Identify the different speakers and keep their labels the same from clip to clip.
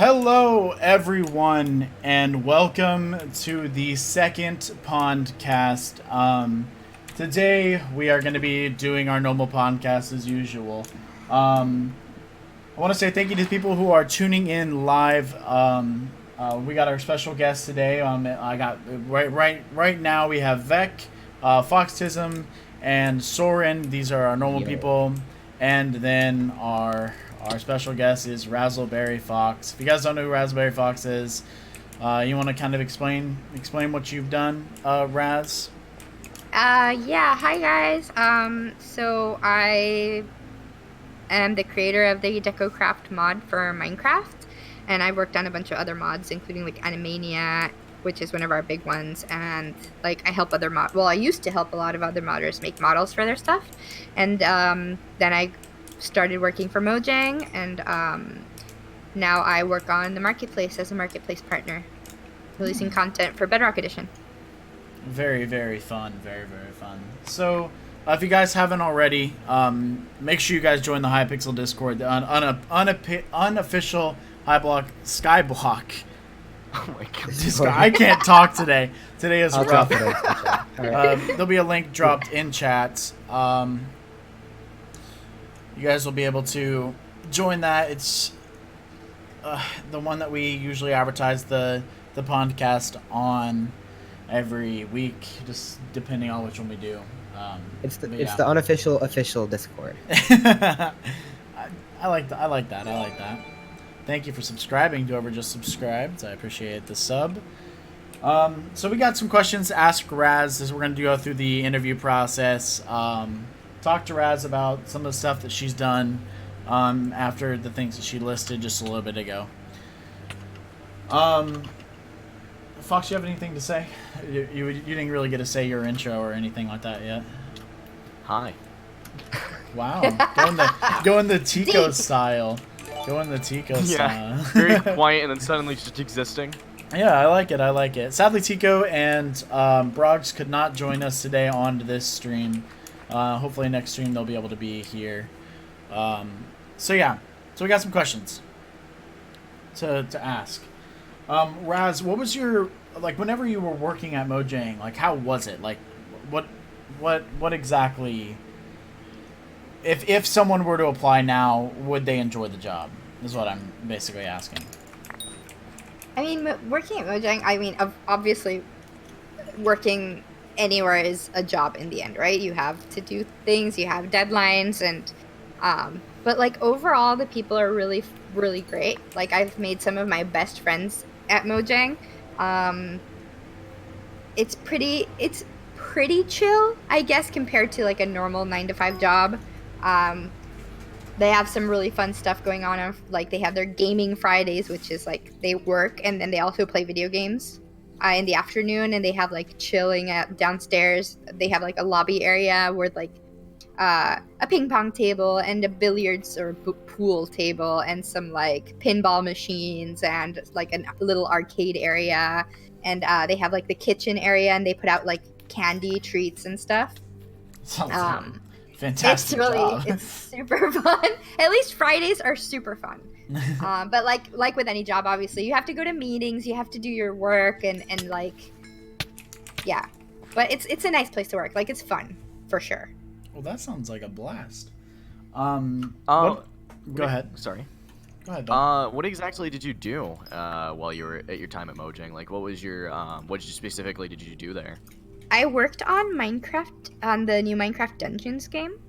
Speaker 1: Hello, everyone, and welcome to the second Pondcast. Today we are going to be doing our normal podcast as usual. I want to say thank you to people who are tuning in live. We got our special guest today. I got right now we have Vec, Foxtism, and Soren. These are our normal people, and then our special guest is RazzleberryFox. If you guys don't know who RazzleberryFox is, you want to kind of explain what you've done, Raz?
Speaker 2: Yeah, hi guys. So I am the creator of the TIKO craft mod for Minecraft, and I've worked on a bunch of other mods, including like Animania, which is one of our big ones, and like I help other I used to help a lot of other modders make models for their stuff, and then I started working for Mojang, and now I work on the marketplace as a marketplace partner, releasing content for Bedrock Edition.
Speaker 1: Very, very fun. Very, very fun. So, if you guys haven't already, make sure you guys join the Hypixel Discord, the unofficial Skyblock.
Speaker 3: Oh my god.
Speaker 1: I can't talk today. Today is rough.
Speaker 3: Right.
Speaker 1: There'll be a link dropped in chat. You guys will be able to join that. It's the one that we usually advertise the podcast on every week, just depending on which one we do.
Speaker 3: It's the unofficial official Discord.
Speaker 1: I like that. Thank you for subscribing to whoever just subscribed. I appreciate the sub. So we got some questions to ask Raz as we're going to go through the interview process. Talk to Raz about some of the stuff that she's done after the things that she listed just a little bit ago. Fox, you have anything to say? You didn't really get to say your intro or anything like that yet.
Speaker 3: Hi.
Speaker 1: Wow, go in the TIKO style.
Speaker 3: Yeah, very quiet and then suddenly just existing.
Speaker 1: Yeah, I like it. Sadly, TIKO and Broggs could not join us today on this stream. Hopefully next stream they'll be able to be here. So we got some questions to ask. Raz, what was your, like, whenever you were working at Mojang, like, how was it? Like, what exactly, if someone were to apply now, would they enjoy the job? Is what I'm basically asking.
Speaker 2: I mean, working at Mojang, obviously working anywhere is a job in the end, right? You have to do things, you have deadlines, and but like overall the people are really, really great. Like, I've made some of my best friends at Mojang. It's pretty chill, I guess, compared to like a normal 9-to-5 job. They have some really fun stuff going on. Like, they have their gaming Fridays, which is like they work and then they also play video games in the afternoon, and they have like chilling downstairs. They have like a lobby area with like a ping pong table and a billiards or pool table and some like pinball machines and like a little arcade area, and they have like the kitchen area, and they put out like candy treats and stuff.
Speaker 1: Sounds fantastic.
Speaker 2: It's super fun. At least Fridays are super fun. But like with any job, obviously you have to go to meetings, you have to do your work, and like, yeah. But it's a nice place to work. Like, it's fun for sure.
Speaker 1: Well, that sounds like a blast.
Speaker 3: Go
Speaker 1: ahead.
Speaker 3: Sorry.
Speaker 1: Go ahead. Don.
Speaker 3: What exactly did you do while you were at your time at Mojang? Like, what was your what specifically did you do there?
Speaker 2: I worked on Minecraft, on the new Minecraft Dungeons game.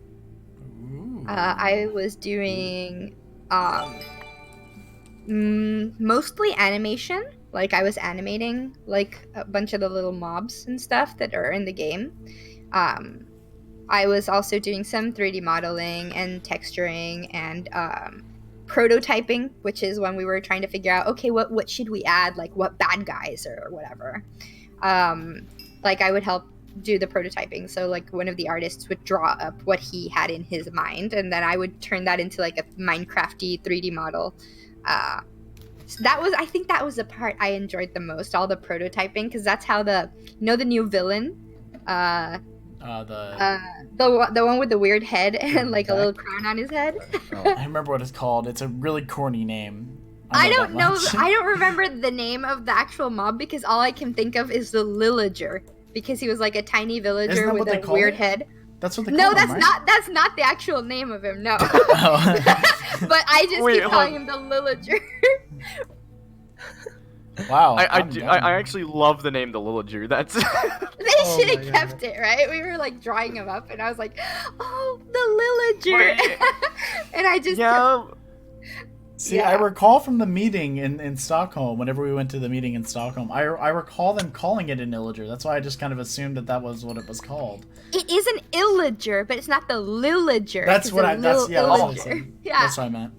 Speaker 1: Ooh.
Speaker 2: I was doing mostly animation. Like, I was animating like a bunch of the little mobs and stuff that are in the game. I was also doing some 3D modeling and texturing and prototyping, which is when we were trying to figure out, okay, what should we add, like what bad guys or whatever. Like, I would help do the prototyping. So like one of the artists would draw up what he had in his mind, and then I would turn that into like a Minecrafty 3D model. So I think that was the part I enjoyed the most, all the prototyping, because that's how the new villain, the one with the weird head and like a little crown on his head.
Speaker 1: I remember what it's called. It's a really corny name.
Speaker 2: I
Speaker 1: that
Speaker 2: don't know.
Speaker 1: much.
Speaker 2: I don't remember the name of the actual mob because all I can think of is the Lillager because he was like a tiny
Speaker 1: Isn't
Speaker 2: villager
Speaker 1: that
Speaker 2: with
Speaker 1: what they
Speaker 2: a
Speaker 1: call
Speaker 2: weird
Speaker 1: it?
Speaker 2: head.
Speaker 1: That's what they
Speaker 2: No,
Speaker 1: call him, right?
Speaker 2: that's not the actual name of him. No.
Speaker 1: Oh.
Speaker 2: But I just
Speaker 3: Wait,
Speaker 2: keep
Speaker 3: hold
Speaker 2: calling
Speaker 3: on.
Speaker 2: him the Lillager.
Speaker 1: Wow.
Speaker 3: I actually love the name the Lillager. That's
Speaker 2: They
Speaker 4: Oh
Speaker 2: should
Speaker 4: my
Speaker 2: have
Speaker 4: God.
Speaker 2: kept it, right? We were like drawing him up, and I was like, "Oh, the Lillager," and I just
Speaker 3: yeah.
Speaker 1: See,
Speaker 2: Yeah.
Speaker 1: I recall from the meeting in Stockholm, whenever we went to the meeting in Stockholm, I recall them calling it an illager. That's why I just kind of assumed that was what it was called.
Speaker 2: It is an illager, but it's not the Lillager.
Speaker 1: That's
Speaker 2: it's
Speaker 1: what
Speaker 2: a
Speaker 1: I- that's- yeah,
Speaker 4: that's
Speaker 2: Illager.
Speaker 4: awesome.
Speaker 2: Yeah,
Speaker 1: That's what I meant.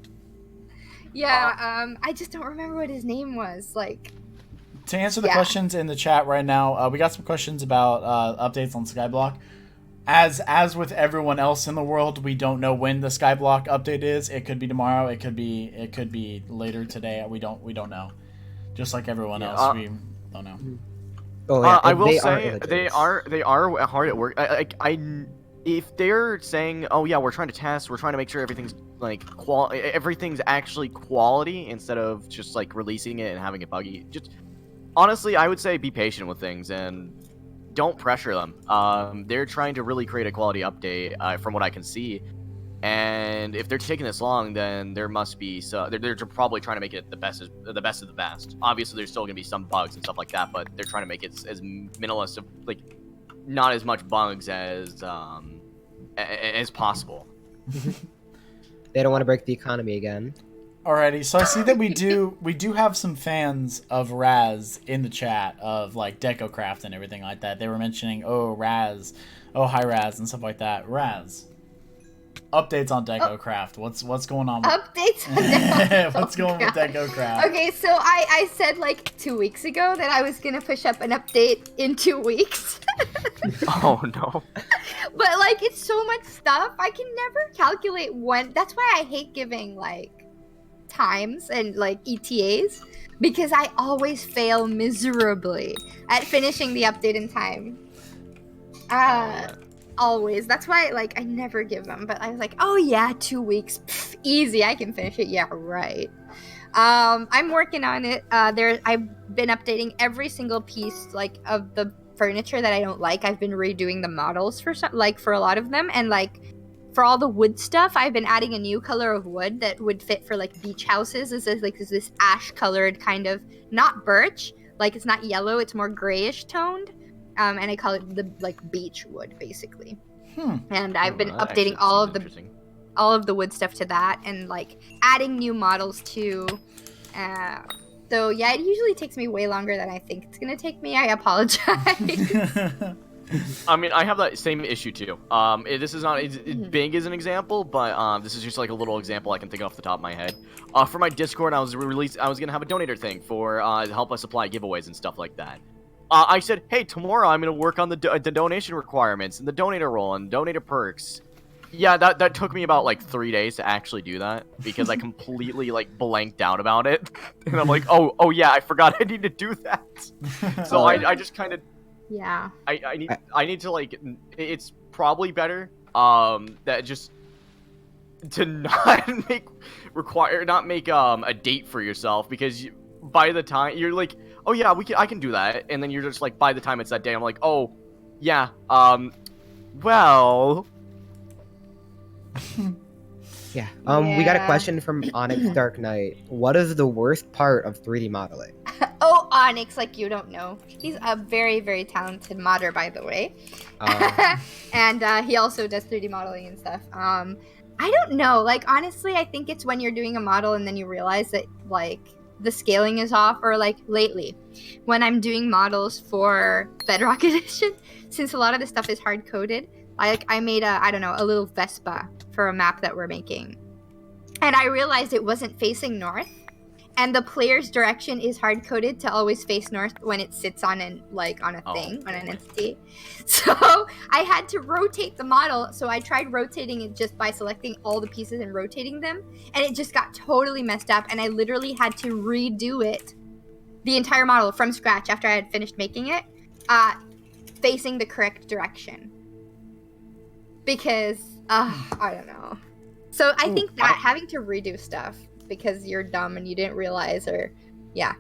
Speaker 2: yeah. I just don't remember what his name was. Like,
Speaker 1: To answer the
Speaker 2: Yeah.
Speaker 1: questions in the chat right now, we got some questions about updates on Skyblock. As with everyone else in the world, we don't know when the Skyblock update is. It could be tomorrow. It could be later today. We don't know. Just like everyone
Speaker 3: Yeah,
Speaker 1: else, we don't know.
Speaker 4: Oh yeah,
Speaker 3: I will
Speaker 4: they
Speaker 3: say they
Speaker 4: illagers.
Speaker 3: are hard at work. If they're saying, oh yeah, we're trying to test, we're trying to make sure everything's like everything's actually quality instead of just like releasing it and having it buggy. Just honestly, I would say be patient with things and don't pressure them. They're trying to really create a quality update, from what I can see. And if they're taking this long, then there must be they're probably trying to make it the best of the best. Obviously, there's still gonna be some bugs and stuff like that, but they're trying to make it as minimalist of like not as much bugs as possible.
Speaker 4: They don't want to break the economy again.
Speaker 1: Alrighty, so I see that we do have some fans of Raz in the chat of like DecoCraft and everything like that. They were mentioning, oh Raz, oh hi Raz and stuff like that. Raz, updates on DecoCraft. What's going on?
Speaker 2: updates. On
Speaker 1: What's going with DecoCraft?
Speaker 2: Okay, so I said like 2 weeks ago that I was gonna push up an update in 2 weeks.
Speaker 3: Oh no.
Speaker 2: But like it's so much stuff, I can never calculate when. That's why I hate giving like times and like ETAs because I always fail miserably at finishing the update in time. Always. That's why like I never give them. But I was like, oh yeah, 2 weeks, pff, easy. I can finish it. Yeah, right. I'm working on it. I've been updating every single piece like of the furniture that I don't like. I've been redoing the models for for a lot of them, and like for all the wood stuff, I've been adding a new color of wood that would fit for like beach houses. Is this ash colored kind of, not birch, like it's not yellow, it's more grayish toned. And I call it the like beech wood basically. And I've been updating all of the wood stuff to that, and like adding new models too. So yeah, it usually takes me way longer than I think it's gonna take me. I apologize.
Speaker 3: I mean, I have that same issue too. This is not as big as an example, but this is just like a little example I can think off the top of my head. For my Discord, I was gonna have a donator thing for to help us supply giveaways and stuff like that. I said, hey, tomorrow I'm gonna work on the donation requirements and the donator role and donator perks. Yeah, that took me about like 3 days to actually do that because I completely like blanked out about it, and I'm like, oh yeah, I forgot I need to do that. So I just kind of.
Speaker 2: Yeah.
Speaker 3: I need to like. It's probably better that just to not make a date for yourself, because by the time you're like, oh yeah, I can do that, and then you're just like, by the time it's that day, I'm like, oh yeah, well.
Speaker 4: Yeah. We got a question from Onyx Dark Knight. What is the worst part of 3D modeling?
Speaker 2: Oh, Onyx, like you don't know. He's a very, very talented modder, by the way. And he also does 3D modeling and stuff. I don't know. Like, honestly, I think it's when you're doing a model and then you realize that, like, the scaling is off. Or, like, lately, when I'm doing models for Bedrock Edition, since a lot of the stuff is hard-coded, I made a little Vespa for a map that we're making. And I realized it wasn't facing north. And the player's direction is hard-coded to always face north when it sits on an entity. So I had to rotate the model. So I tried rotating it just by selecting all the pieces and rotating them. And it just got totally messed up. And I literally had to redo it, the entire model from scratch after I had finished making it, facing the correct direction. Because, I don't know. So I think that having to redo stuff because you're dumb and you didn't realize, or yeah.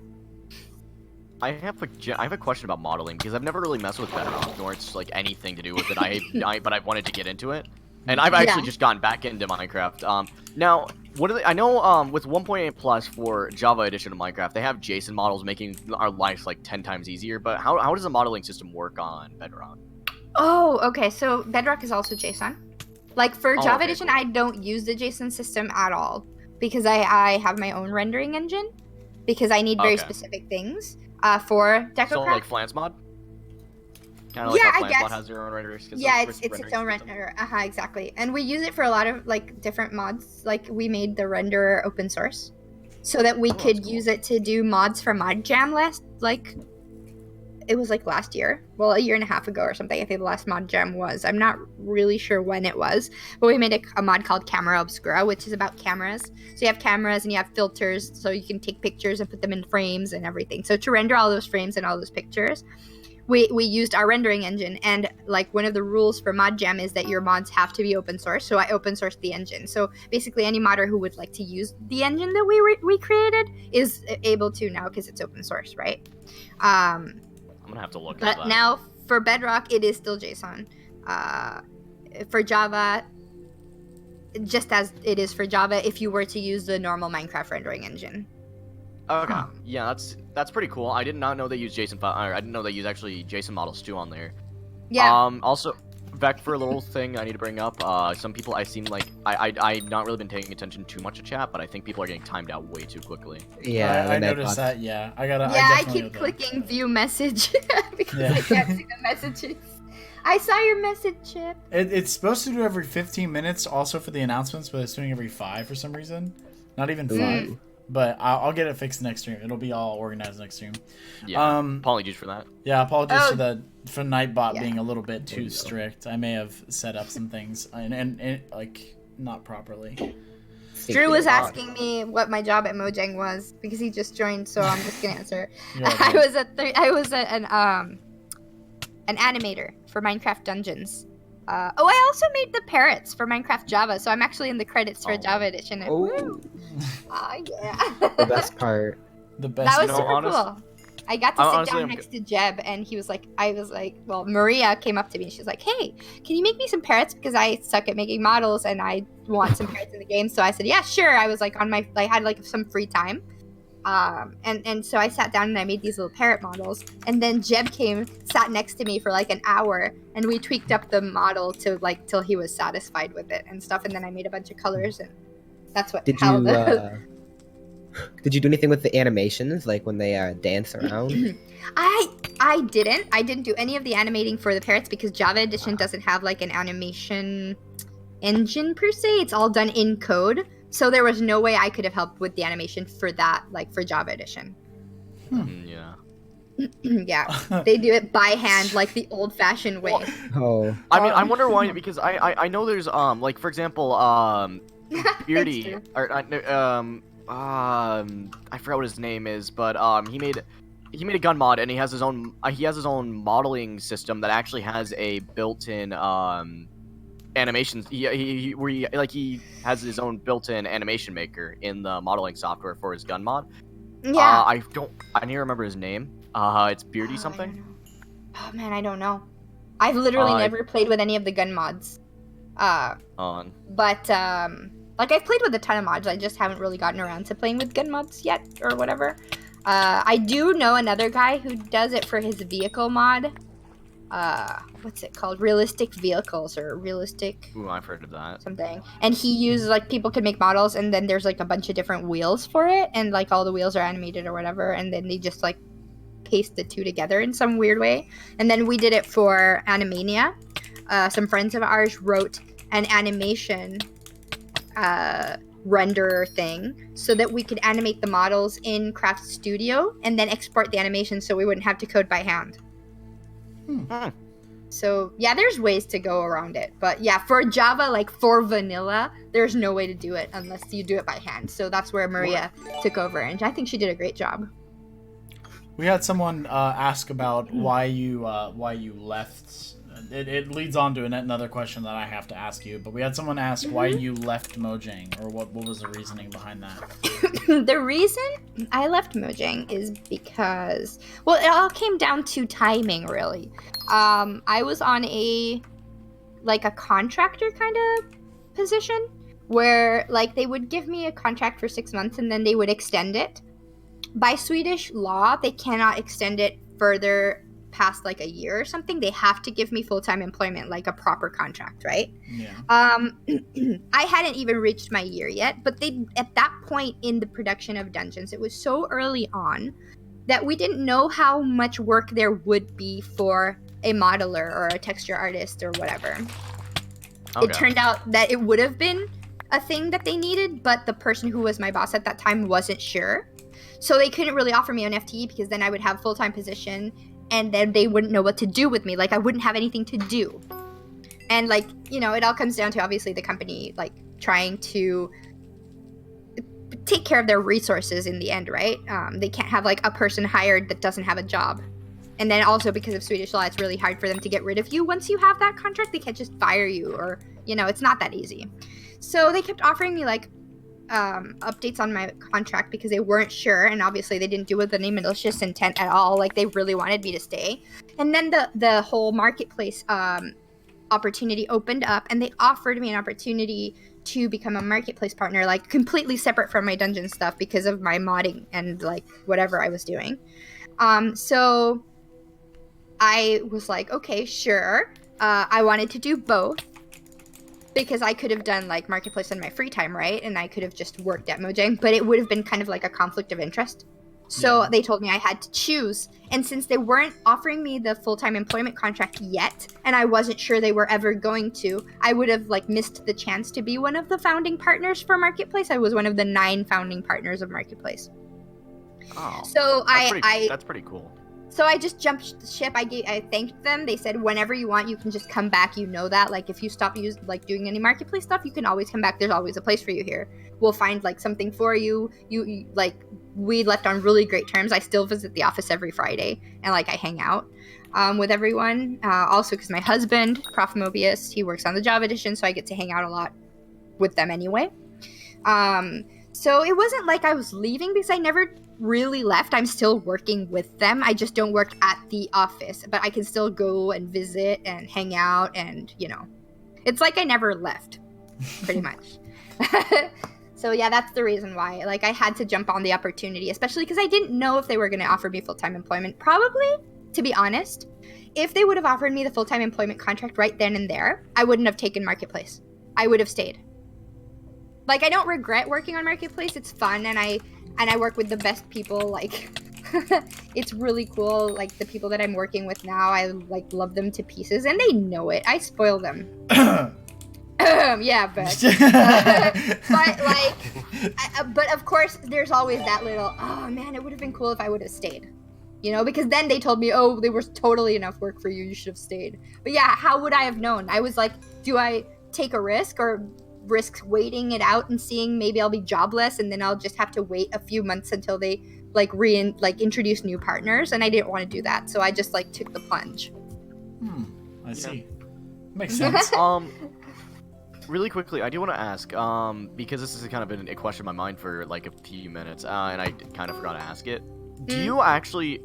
Speaker 3: I have a question about modeling because I've never really messed with Bedrock, nor it's like anything to do with it. But I wanted to get into it, and I've actually just gotten back into Minecraft. Now, what are they? I know with 1.8 plus for Java edition of Minecraft, they have JSON models making our life like 10 times easier. But how does the modeling system work on Bedrock?
Speaker 2: Oh, okay. So Bedrock is also JSON. Like for Java
Speaker 3: okay,
Speaker 2: edition,
Speaker 3: cool.
Speaker 2: I don't use the JSON system at all because I have my own rendering engine because I need very specific things. For TIKO
Speaker 3: So like Flans mod? Kind of
Speaker 2: yeah,
Speaker 3: like how
Speaker 2: I
Speaker 3: Flans
Speaker 2: guess.
Speaker 3: mod has their own renderers.
Speaker 2: Yeah, it's its own renderer. Exactly. And we use it for a lot of like different mods. Like we made the renderer open source, so that we could use it to do mods for Mojang last year. Well, a year and a half ago or something. I think the last mod jam was. I'm not really sure when it was, but we made a mod called Camera Obscura, which is about cameras. So you have cameras and you have filters, so you can take pictures and put them in frames and everything. So to render all those frames and all those pictures, we used our rendering engine. And like one of the rules for mod jam is that your mods have to be open source. So I open sourced the engine. So basically any modder who would like to use the engine that we created is able to now because it's open source, right?
Speaker 3: I'm gonna have to look at that.
Speaker 2: But now for Bedrock, it is still JSON. For Java, just as it is for Java, if you were to use the normal Minecraft rendering engine.
Speaker 3: Okay. Yeah, that's pretty cool. I did not know they use JSON file. I didn't know they use actually JSON models too on there.
Speaker 2: Yeah.
Speaker 3: Also, back for a little thing I need to bring up. Some people I seem like I've not really been paying attention too much to chat, but I think people are getting timed out way too quickly.
Speaker 4: Yeah,
Speaker 1: I noticed that. Yeah,
Speaker 2: I keep clicking view message because I can't see the messages. I saw your message, Chip.
Speaker 1: It's supposed to do every 15 minutes, also for the announcements, but it's doing every 5 for some reason. Not even 5. But I'll get it fixed next stream. It'll be all organized next stream.
Speaker 3: Yeah. Apologies for that.
Speaker 1: Yeah, apologies for Nightbot being a little bit too strict. I may have set up some things and like not properly.
Speaker 2: Drew was asking me what my job at Mojang was because he just joined, so I'm just gonna answer. I was an animator for Minecraft Dungeons. I also made the parrots for Minecraft Java, so I'm actually in the credits for Java edition.
Speaker 4: Yeah. The best part.
Speaker 2: That was super cool. I got to sit down next to Jeb, and Maria came up to me and she's like, "Hey, can you make me some parrots? Because I suck at making models and I want some parrots in the game." So I said, "Yeah, sure." I was like I had like some free time. And so I sat down and I made these little parrot models, and then Jeb sat next to me for like an hour, and we tweaked up the model to like till he was satisfied with it and stuff, and then I made a bunch of colors, and that's what.
Speaker 4: Did you do anything with the animations, like when they dance around?
Speaker 2: I didn't do any of the animating for the parrots because Java edition doesn't have like an animation engine per se. It's all done in code. So there was no way I could have helped with the animation for that, like for Java edition.
Speaker 3: Yeah.
Speaker 2: Yeah, they do it by hand, like the old-fashioned way.
Speaker 4: Oh.
Speaker 3: I mean, I wonder why, because I know there's like for example Beardy or I forgot what his name is, but he made a gun mod and he has his own modeling system that actually has a built-in animations. He has his own built-in animation maker in the modeling software for his gun mod.
Speaker 2: Yeah.
Speaker 3: I need to remember his name. It's Beardy something.
Speaker 2: Oh man, I don't know. I've literally never played with any of the gun mods. But I've played with a ton of mods. I just haven't really gotten around to playing with gun mods yet or whatever. I do know another guy who does it for his vehicle mod. What's it called? Realistic vehicles or realistic.
Speaker 3: Ooh, I've heard of that.
Speaker 2: Something. And he uses like people could make models, and then there's like a bunch of different wheels for it, and like all the wheels are animated or whatever, and then they just like paste the two together in some weird way. And then we did it for Animania. Some friends of ours wrote an animation render thing so that we could animate the models in Craft Studio and then export the animation so we wouldn't have to code by hand. So yeah, there's ways to go around it, but yeah, for Java, like for vanilla, there's no way to do it unless you do it by hand. So that's where Maria took over, and I think she did a great job.
Speaker 1: We had someone ask about why you left it leads on to another question that I have to ask you. But we had someone ask why you left Mojang, or what was the reasoning behind that?
Speaker 2: The reason I left Mojang is because, well, it all came down to timing, really. I was on a contractor kind of position where like they would give me a contract for 6 months and then they would extend it. By Swedish law, they cannot extend it further past like a year or something. They have to give me full-time employment, like a proper contract, right?
Speaker 1: Yeah.
Speaker 2: I hadn't even reached my year yet, but they, at that point in the production of Dungeons, it was so early on that we didn't know how much work there would be for a modeler or a texture artist or whatever.
Speaker 3: Okay.
Speaker 2: It turned out that it would have been a thing that they needed, but the person who was my boss at that time wasn't sure. So they couldn't really offer me an FTE because then I would have full-time position and then they wouldn't know what to do with me. Like, I wouldn't have anything to do. And, like, you know, it all comes down to, obviously, the company, like, trying to take care of their resources in the end, right? They can't have, like, a person hired that doesn't have a job. And then also because of Swedish law, it's really hard for them to get rid of you once you have that contract. They can't just fire you or, you know, it's not that easy. So they kept offering me, like, updates on my contract because they weren't sure, and obviously they didn't do it with any malicious intent at all. Like, they really wanted me to stay. And then the whole marketplace opportunity opened up, and they offered me an opportunity to become a marketplace partner, like completely separate from my dungeon stuff because of my modding and like whatever I was doing. So I was like, okay, sure. I wanted to do both, because I could have done like marketplace in my free time, right? And I could have just worked at Mojang, but it would have been kind of like a conflict of interest. So they told me I had to choose. And since they weren't offering me the full-time employment contract yet, and I wasn't sure they were ever going to, I would have like missed the chance to be one of the founding partners for Marketplace. I was one of the 9 founding partners of Marketplace.
Speaker 3: Oh,
Speaker 2: So
Speaker 3: that's pretty cool.
Speaker 2: So I just jumped ship. I thanked them. They said, whenever you want, you can just come back. You know that. Like, if you stop doing any marketplace stuff, you can always come back. There's always a place for you here. We'll find like something for you. You like, we left on really great terms. I still visit the office every Friday and like I hang out with everyone. Also, because my husband, Prof Mobius, he works on the Java edition, so I get to hang out a lot with them anyway. So it wasn't like I was leaving because I never really left. I'm still working with them. I just don't work at the office, but I can still go and visit and hang out, and you know, it's like I never left, pretty much. So yeah, that's the reason why. Like, I had to jump on the opportunity, especially because I didn't know if they were going to offer me full-time employment. Probably, to be honest, if they would have offered me the full-time employment contract right then and there, I wouldn't have taken Marketplace. I would have stayed. Like, I don't regret working on Marketplace. It's fun, and I work with the best people. Like, it's really cool. Like, the people that I'm working with now, I like love them to pieces, and they know it. I spoil them. Yeah, but but of course, there's always that little, oh man, it would have been cool if I would have stayed. You know, because then they told me, oh, there was totally enough work for you. You should have stayed. But yeah, how would I have known? I was like, do I take a risk or risk waiting it out and seeing maybe I'll be jobless and then I'll just have to wait a few months until they introduce new partners? And I didn't want to do that, so I just like took the plunge.
Speaker 1: I see. Makes sense.
Speaker 3: Really quickly, I do want to ask, because this has kind of been a question in my mind for like a few minutes, and I kind of forgot to ask it. Do you actually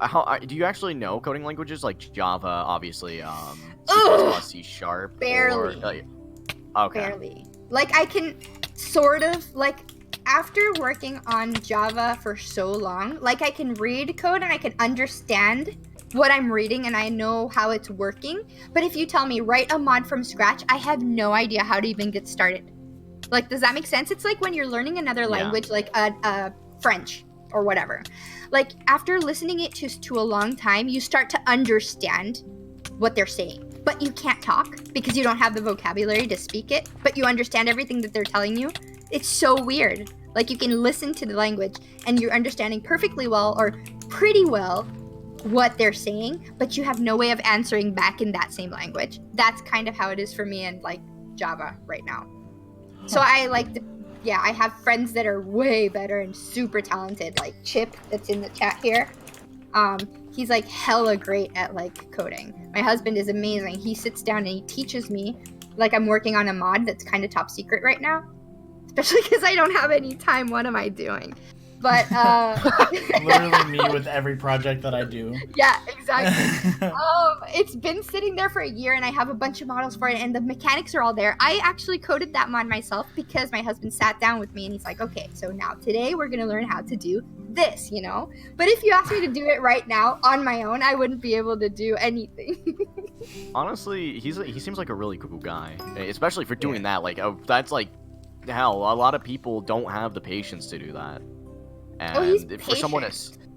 Speaker 3: know coding languages like Java, obviously, C++, C#?
Speaker 2: Barely.
Speaker 3: Okay.
Speaker 2: Barely. Like, I can sort of, like, after working on Java for so long, like, I can read code and I can understand what I'm reading and I know how it's working. But if you tell me write a mod from scratch, I have no idea how to even get started. Like, does that make sense? It's like when you're learning another language, like French or whatever. Like, after listening it to a long time, you start to understand what they're saying. But you can't talk because you don't have the vocabulary to speak it, but you understand everything that they're telling you. It's so weird. Like, you can listen to the language and you're understanding perfectly well or pretty well what they're saying, but you have no way of answering back in that same language. That's kind of how it is for me in like Java right now. So I have friends that are way better and super talented, like Chip that's in the chat here. He's like hella great at like coding. My husband is amazing. He sits down and he teaches me. Like I'm working on a mod that's kind of top secret right now, especially because I don't have any time. What am I doing? But
Speaker 1: Literally me with every project that I do.
Speaker 2: Yeah, exactly. It's been sitting there for a year, and I have a bunch of models for it, and the mechanics are all there. I actually coded that mod myself because my husband sat down with me, and he's like, "Okay, so now today we're gonna learn how to do this," you know. But if you asked me to do it right now on my own, I wouldn't be able to do anything.
Speaker 3: Honestly, he seems like a really cool guy, especially for doing that. Like, that's like, hell, a lot of people don't have the patience to do that. And
Speaker 2: he's
Speaker 3: for someone to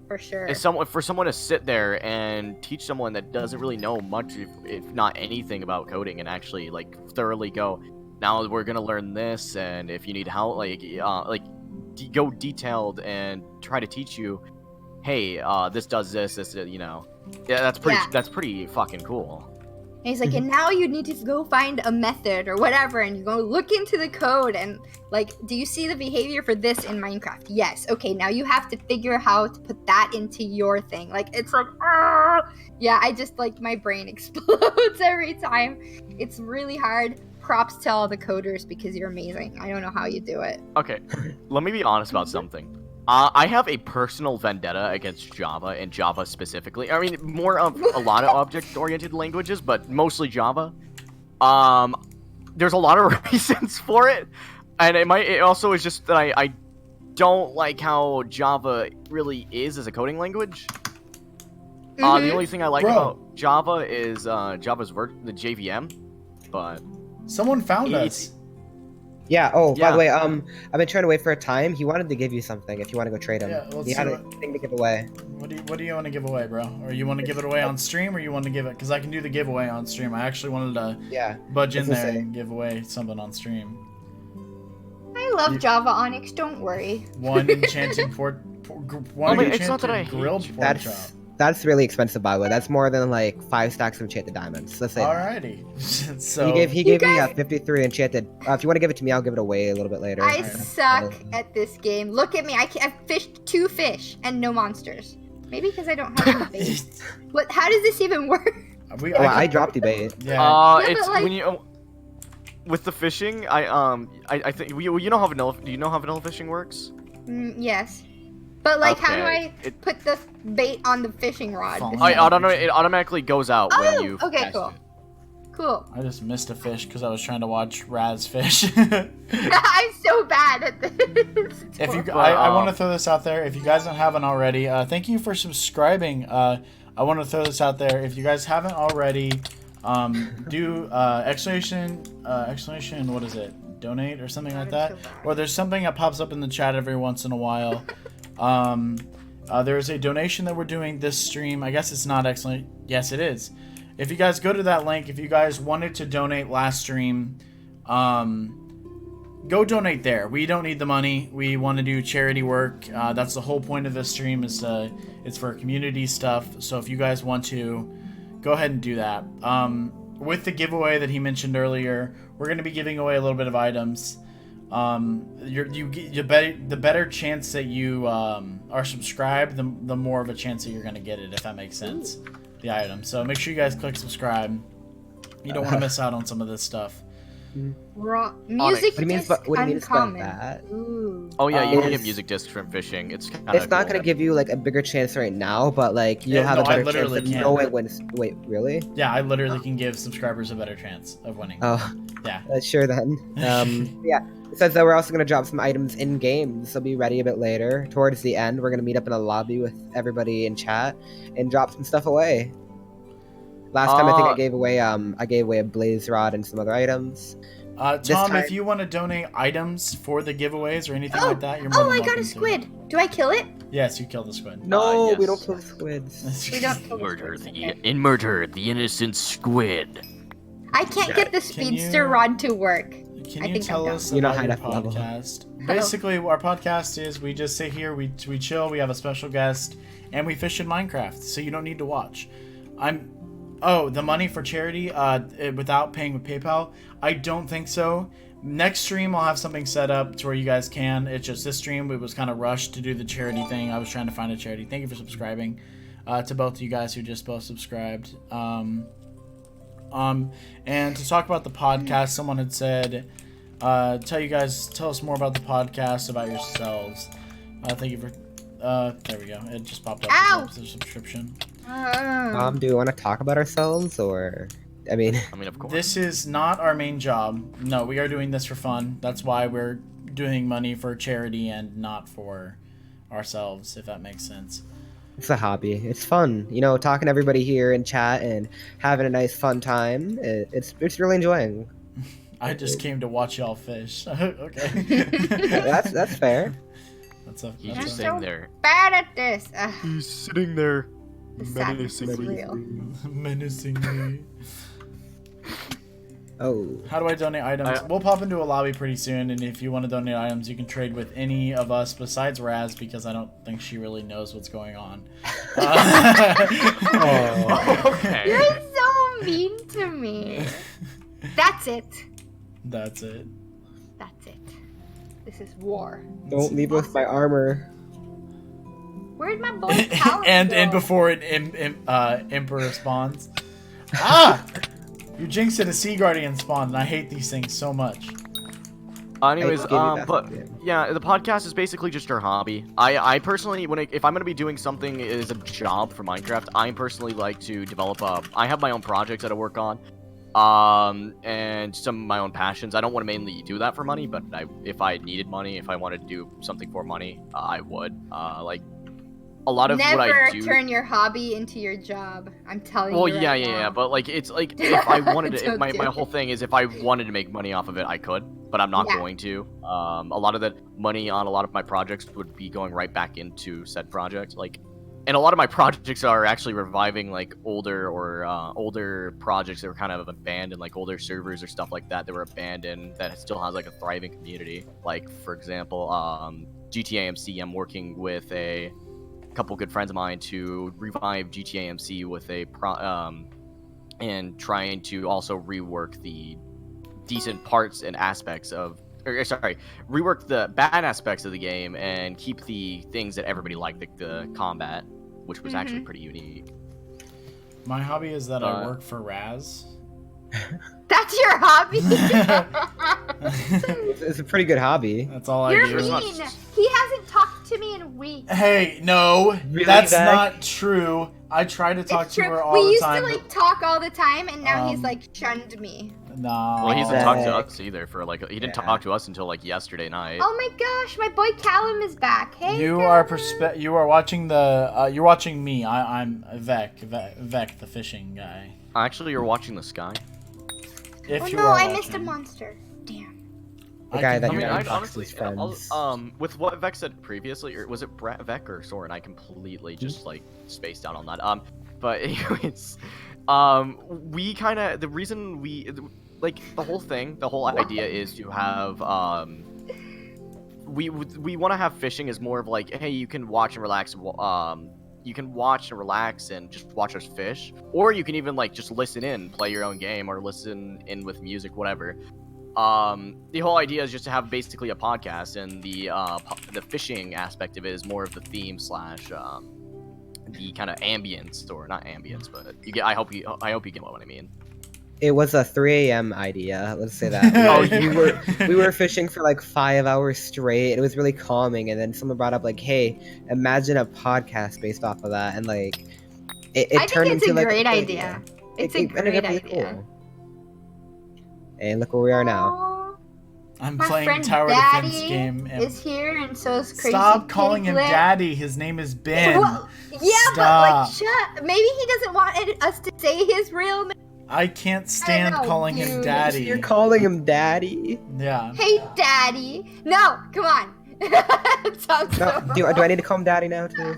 Speaker 2: for sure.
Speaker 3: for someone to sit there and teach someone that doesn't really know much, if not anything about coding, and actually like thoroughly go, now we're gonna learn this, and if you need help, go detailed and try to teach you, hey, this does this, you know, that's pretty fucking cool.
Speaker 2: And he's like, and now you need to go find a method or whatever, and you go look into the code and like, do you see the behavior for this in Minecraft? Yes. Okay, now you have to figure out how to put that into your thing. Like, it's like, yeah, I just like my brain explodes every time. It's really hard. Props to all the coders because you're amazing. I don't know how you do it.
Speaker 3: Okay, let me be honest about something. I have a personal vendetta against Java, and Java specifically. I mean, more of a lot of object-oriented languages, but mostly Java. There's a lot of reasons for it, and it also is just that I don't like how Java really is as a coding language. The only thing I like about Java is Java's the JVM, but
Speaker 1: someone found us.
Speaker 4: Yeah. Oh, by the way, I've been trying to wait for a time. He wanted to give you something. If you want to go trade him, he had a thing to give away.
Speaker 1: What do you want to give away, bro? Or you want to give it away on stream, or you want to give it? Because I can do the giveaway on stream. I actually wanted to budge in there and give away something on stream.
Speaker 2: I love Java Onyx. Don't worry.
Speaker 1: One enchanted grilled pork chop.
Speaker 4: That's really expensive, by the way. That's more than like 5 stacks of enchanted diamonds. Let's say.
Speaker 1: Alrighty. So
Speaker 4: he gave me 53 enchanted. If you want to give it to me, I'll give it away a little bit later.
Speaker 2: I suck at this game. Look at me. I've fished 2 fish and no monsters. Maybe because I don't have any bait. What? How does this even work?
Speaker 4: I dropped the bait.
Speaker 1: Yeah.
Speaker 3: It's like, when you with the fishing. I think you know how vanilla. Do you know how vanilla fishing works?
Speaker 2: Yes. But like, how do I put the bait on the fishing rod?
Speaker 3: It automatically goes out when you.
Speaker 2: Okay, cool.
Speaker 3: It.
Speaker 2: Cool.
Speaker 1: I just missed a fish because I was trying to watch Raz fish.
Speaker 2: I'm so bad at this.
Speaker 1: I want to throw this out there. If you guys haven't already, thank you for subscribing. I want to throw this out there. If you guys haven't already, do exclamation, what is it? Donate or something like that. Or there's something that pops up in the chat every once in a while. There's a donation that we're doing this stream. I guess it's not excellent. Yes, it is. If you guys go to that link, if you guys wanted to donate last stream, go donate there. We don't need the money. We want to do charity work. That's the whole point of this stream. Is it's for community stuff. So if you guys want to, go ahead and do that. With the giveaway that he mentioned earlier, we're going to be giving away a little bit of items. The better chance that you are subscribed, the more of a chance that you're going to get it, if that makes sense. The item. So make sure you guys click subscribe. You don't want to miss out on some of this stuff.
Speaker 2: Music disc uncommon.
Speaker 4: That?
Speaker 3: Oh yeah, you can get music discs from fishing. It's not
Speaker 4: going to give you like a bigger chance right now, but like you'll have a better chance of knowing when. Wait, really?
Speaker 1: Yeah, I literally can give subscribers a better chance of winning.
Speaker 4: Oh,
Speaker 1: yeah.
Speaker 4: Sure then. Yeah. It says that we're also going to drop some items in game. This will be ready a bit later. Towards the end, we're going to meet up in a lobby with everybody in chat and drop some stuff away. Last time I think I gave away a blaze rod and some other items.
Speaker 1: Tom, if you want to donate items for the giveaways or anything like that, you're more than welcome.
Speaker 2: I got a squid. Do I kill it?
Speaker 1: Yes, you killed the squid.
Speaker 4: No,
Speaker 3: yes.
Speaker 4: We don't kill the squids.
Speaker 2: We don't kill the squids.
Speaker 3: Murder the innocent squid.
Speaker 2: I can't get the speedster rod to work.
Speaker 1: Can you tell us about your podcast? Basically, our podcast is we just sit here, we chill, we have a special guest, and we fish in Minecraft, so you don't need to watch. The money for charity without paying with PayPal? I don't think so. Next stream, I'll have something set up to where you guys can. It's just this stream, it was kind of rushed to do the charity thing. I was trying to find a charity. Thank you for subscribing. to both of you guys who just both subscribed. And to talk about the podcast, someone had said, tell us more about the podcast, about yourselves. Thank you for, there we go. It just popped up as a subscription.
Speaker 4: Do we want to talk about ourselves, or, I mean,
Speaker 3: of course.
Speaker 1: This is not our main job. No, we are doing this for fun. That's why we're doing money for charity and not for ourselves, if that makes sense.
Speaker 4: it's a hobby. It's fun, talking to everybody here in chat and having a nice fun time. It's really enjoying.
Speaker 1: I just came to watch y'all fish. Okay.
Speaker 4: That's fair.
Speaker 3: He's just sitting there.
Speaker 2: Bad at this.
Speaker 3: He's sitting there.
Speaker 2: The sadness is real.
Speaker 1: Menacingly.
Speaker 4: Oh.
Speaker 1: How do I donate items? We'll pop into a lobby pretty soon, and if you want to donate items, you can trade with any of us besides Raz, because I don't think she really knows what's going on.
Speaker 3: Okay.
Speaker 2: You're so mean to me. That's it.
Speaker 1: That's it.
Speaker 2: That's it. This is war.
Speaker 4: Don't leave with my armor.
Speaker 2: Where'd my boy Callum
Speaker 1: and
Speaker 2: go?
Speaker 1: before it Emperor spawns. Ah! You jinxed it, a Sea Guardian spawned, and I hate these things so much.
Speaker 3: Anyways,
Speaker 4: that
Speaker 3: but
Speaker 4: game.
Speaker 3: yeah, the podcast is basically just our hobby. I personally, if I'm gonna be doing something as a job for Minecraft, I personally like to develop I have my own projects that I work on, and some of my own passions. I don't want to mainly do that for money, but if I needed money, if I wanted to do something for money, I would. Like a lot of
Speaker 2: Never
Speaker 3: what I do.
Speaker 2: turn your hobby into your job. I'm telling
Speaker 3: Well,
Speaker 2: you.
Speaker 3: yeah,
Speaker 2: right
Speaker 3: yeah,
Speaker 2: now.
Speaker 3: yeah, but like it's like if I wanted to,
Speaker 2: Don't
Speaker 3: my
Speaker 2: do
Speaker 3: whole
Speaker 2: it.
Speaker 3: thing is if I wanted to make money off of it, I could, but I'm not
Speaker 2: Yeah.
Speaker 3: going to. A lot of the money on a lot of my projects would be going right back into said project, and a lot of my projects are actually reviving like older projects that were kind of abandoned, like older servers or stuff like that were abandoned that still has like a thriving community. Like for example, GTA MC, I'm working with a couple good friends of mine to revive GTA MC with and trying to also rework the decent parts and aspects of, rework the bad aspects of the game and keep the things that everybody liked, like the combat, which was actually pretty unique.
Speaker 1: My hobby is that I work for Raz.
Speaker 2: That's your hobby.
Speaker 4: It's a pretty good hobby.
Speaker 1: That's all I
Speaker 2: You're
Speaker 1: do.
Speaker 2: mean. He hasn't talked to me in weeks.
Speaker 1: Hey, no,
Speaker 4: Really,
Speaker 1: that's
Speaker 4: Zach?
Speaker 1: not true. I try to talk
Speaker 2: It's
Speaker 1: to
Speaker 2: true.
Speaker 1: her all
Speaker 2: We
Speaker 1: the
Speaker 2: used
Speaker 1: time.
Speaker 2: to like talk all the time, and now he's
Speaker 1: Um,
Speaker 2: like shunned me.
Speaker 1: No.
Speaker 3: Well, he hasn't talked to
Speaker 4: Zach.
Speaker 3: us either for like, he didn't
Speaker 4: Yeah.
Speaker 3: talk to us until like yesterday night.
Speaker 2: Oh my gosh, my boy Callum is back. Hey,
Speaker 1: You
Speaker 2: Callum.
Speaker 1: you are watching the you're watching me. I'm Vec, the fishing guy.
Speaker 3: Actually, you're watching the sky.
Speaker 1: If
Speaker 2: Oh
Speaker 1: you
Speaker 2: no,
Speaker 1: are
Speaker 2: I
Speaker 1: watching.
Speaker 2: missed a monster. Damn.
Speaker 4: The
Speaker 1: I
Speaker 4: guy
Speaker 1: can
Speaker 4: that
Speaker 3: I mean,
Speaker 1: hear
Speaker 3: I'd
Speaker 1: you.
Speaker 3: honestly,
Speaker 4: friends.
Speaker 3: with what Vec said previously, or was it Vec or Soren? I completely just like spaced out on that. But anyways, we kind of, the reason we, like, the whole idea is to have, we want to have fishing as more of like, hey, you can watch and relax, you can watch and relax and just watch us fish, or you can even like just listen in, play your own game, or listen in with music, whatever. The whole idea is just to have basically a podcast, and the fishing aspect of it is more of the theme slash the kind of ambience, or not ambience, but you get. I hope you get what I mean.
Speaker 4: It was a 3 a.m. idea. Let's say that. we were fishing for like 5 hours straight. It was really calming, and then someone brought up like, "Hey, imagine a podcast based off of that," and like, it
Speaker 2: I
Speaker 4: turned
Speaker 2: think it's
Speaker 4: into
Speaker 2: a
Speaker 4: like
Speaker 2: great
Speaker 4: cool
Speaker 2: idea. It's a
Speaker 4: It ended
Speaker 2: great
Speaker 4: up really
Speaker 2: idea.
Speaker 4: cool. And look where we are now.
Speaker 2: Aw,
Speaker 1: I'm
Speaker 2: my
Speaker 1: playing
Speaker 2: friend
Speaker 1: tower
Speaker 2: Daddy
Speaker 1: defense game. And
Speaker 2: is here, and so is Crazy
Speaker 1: stop calling him
Speaker 2: Piglet.
Speaker 1: Daddy. His name is Ben.
Speaker 2: Well, yeah,
Speaker 1: Stop.
Speaker 2: but like, shut. Maybe he doesn't want us to say his real name.
Speaker 1: I can't stand
Speaker 2: know,
Speaker 1: calling him
Speaker 2: dude.
Speaker 1: Daddy.
Speaker 4: You're calling him Daddy.
Speaker 1: Yeah.
Speaker 2: Hey, Daddy. No, come on. It sounds
Speaker 4: No,
Speaker 2: so
Speaker 4: do
Speaker 2: wrong.
Speaker 4: I need to call him Daddy now too?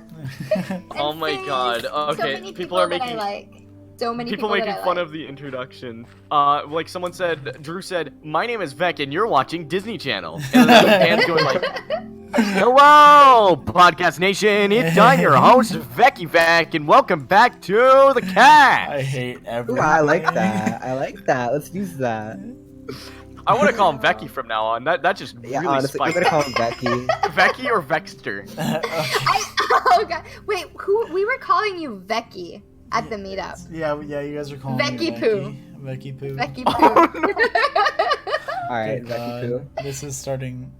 Speaker 2: And
Speaker 3: Oh my
Speaker 2: Fizz.
Speaker 3: God,
Speaker 2: So
Speaker 3: okay,
Speaker 2: many
Speaker 3: people are
Speaker 2: that I
Speaker 3: making-
Speaker 2: like. So many
Speaker 3: People
Speaker 2: that
Speaker 3: making
Speaker 2: I
Speaker 3: fun
Speaker 2: like.
Speaker 3: of the introduction. Like someone said, Drew said, "My name is Vec, and you're watching Disney Channel." And then the fans going like, "Hello, Podcast Nation! It's I'm your host, Vecky Vec, and welcome back to the
Speaker 1: I
Speaker 3: cast."
Speaker 1: hate
Speaker 4: Ooh,
Speaker 1: everything.
Speaker 4: I like that. I like that. Let's use that.
Speaker 3: I want to call him Becky from now on. That just
Speaker 4: Yeah,
Speaker 3: really
Speaker 4: honestly, I'm
Speaker 3: spiked.
Speaker 4: gonna call him Becky.
Speaker 3: Becky or Vexter?
Speaker 2: Oh god. Wait, we were calling you Becky at the meetup.
Speaker 1: Yeah, you guys are calling
Speaker 2: Becky
Speaker 1: me
Speaker 2: Poo.
Speaker 1: Becky Poo.
Speaker 2: Becky
Speaker 3: Oh,
Speaker 2: Poo.
Speaker 3: no.
Speaker 4: All right,
Speaker 1: Good
Speaker 4: Becky Poo.
Speaker 1: God. This is starting.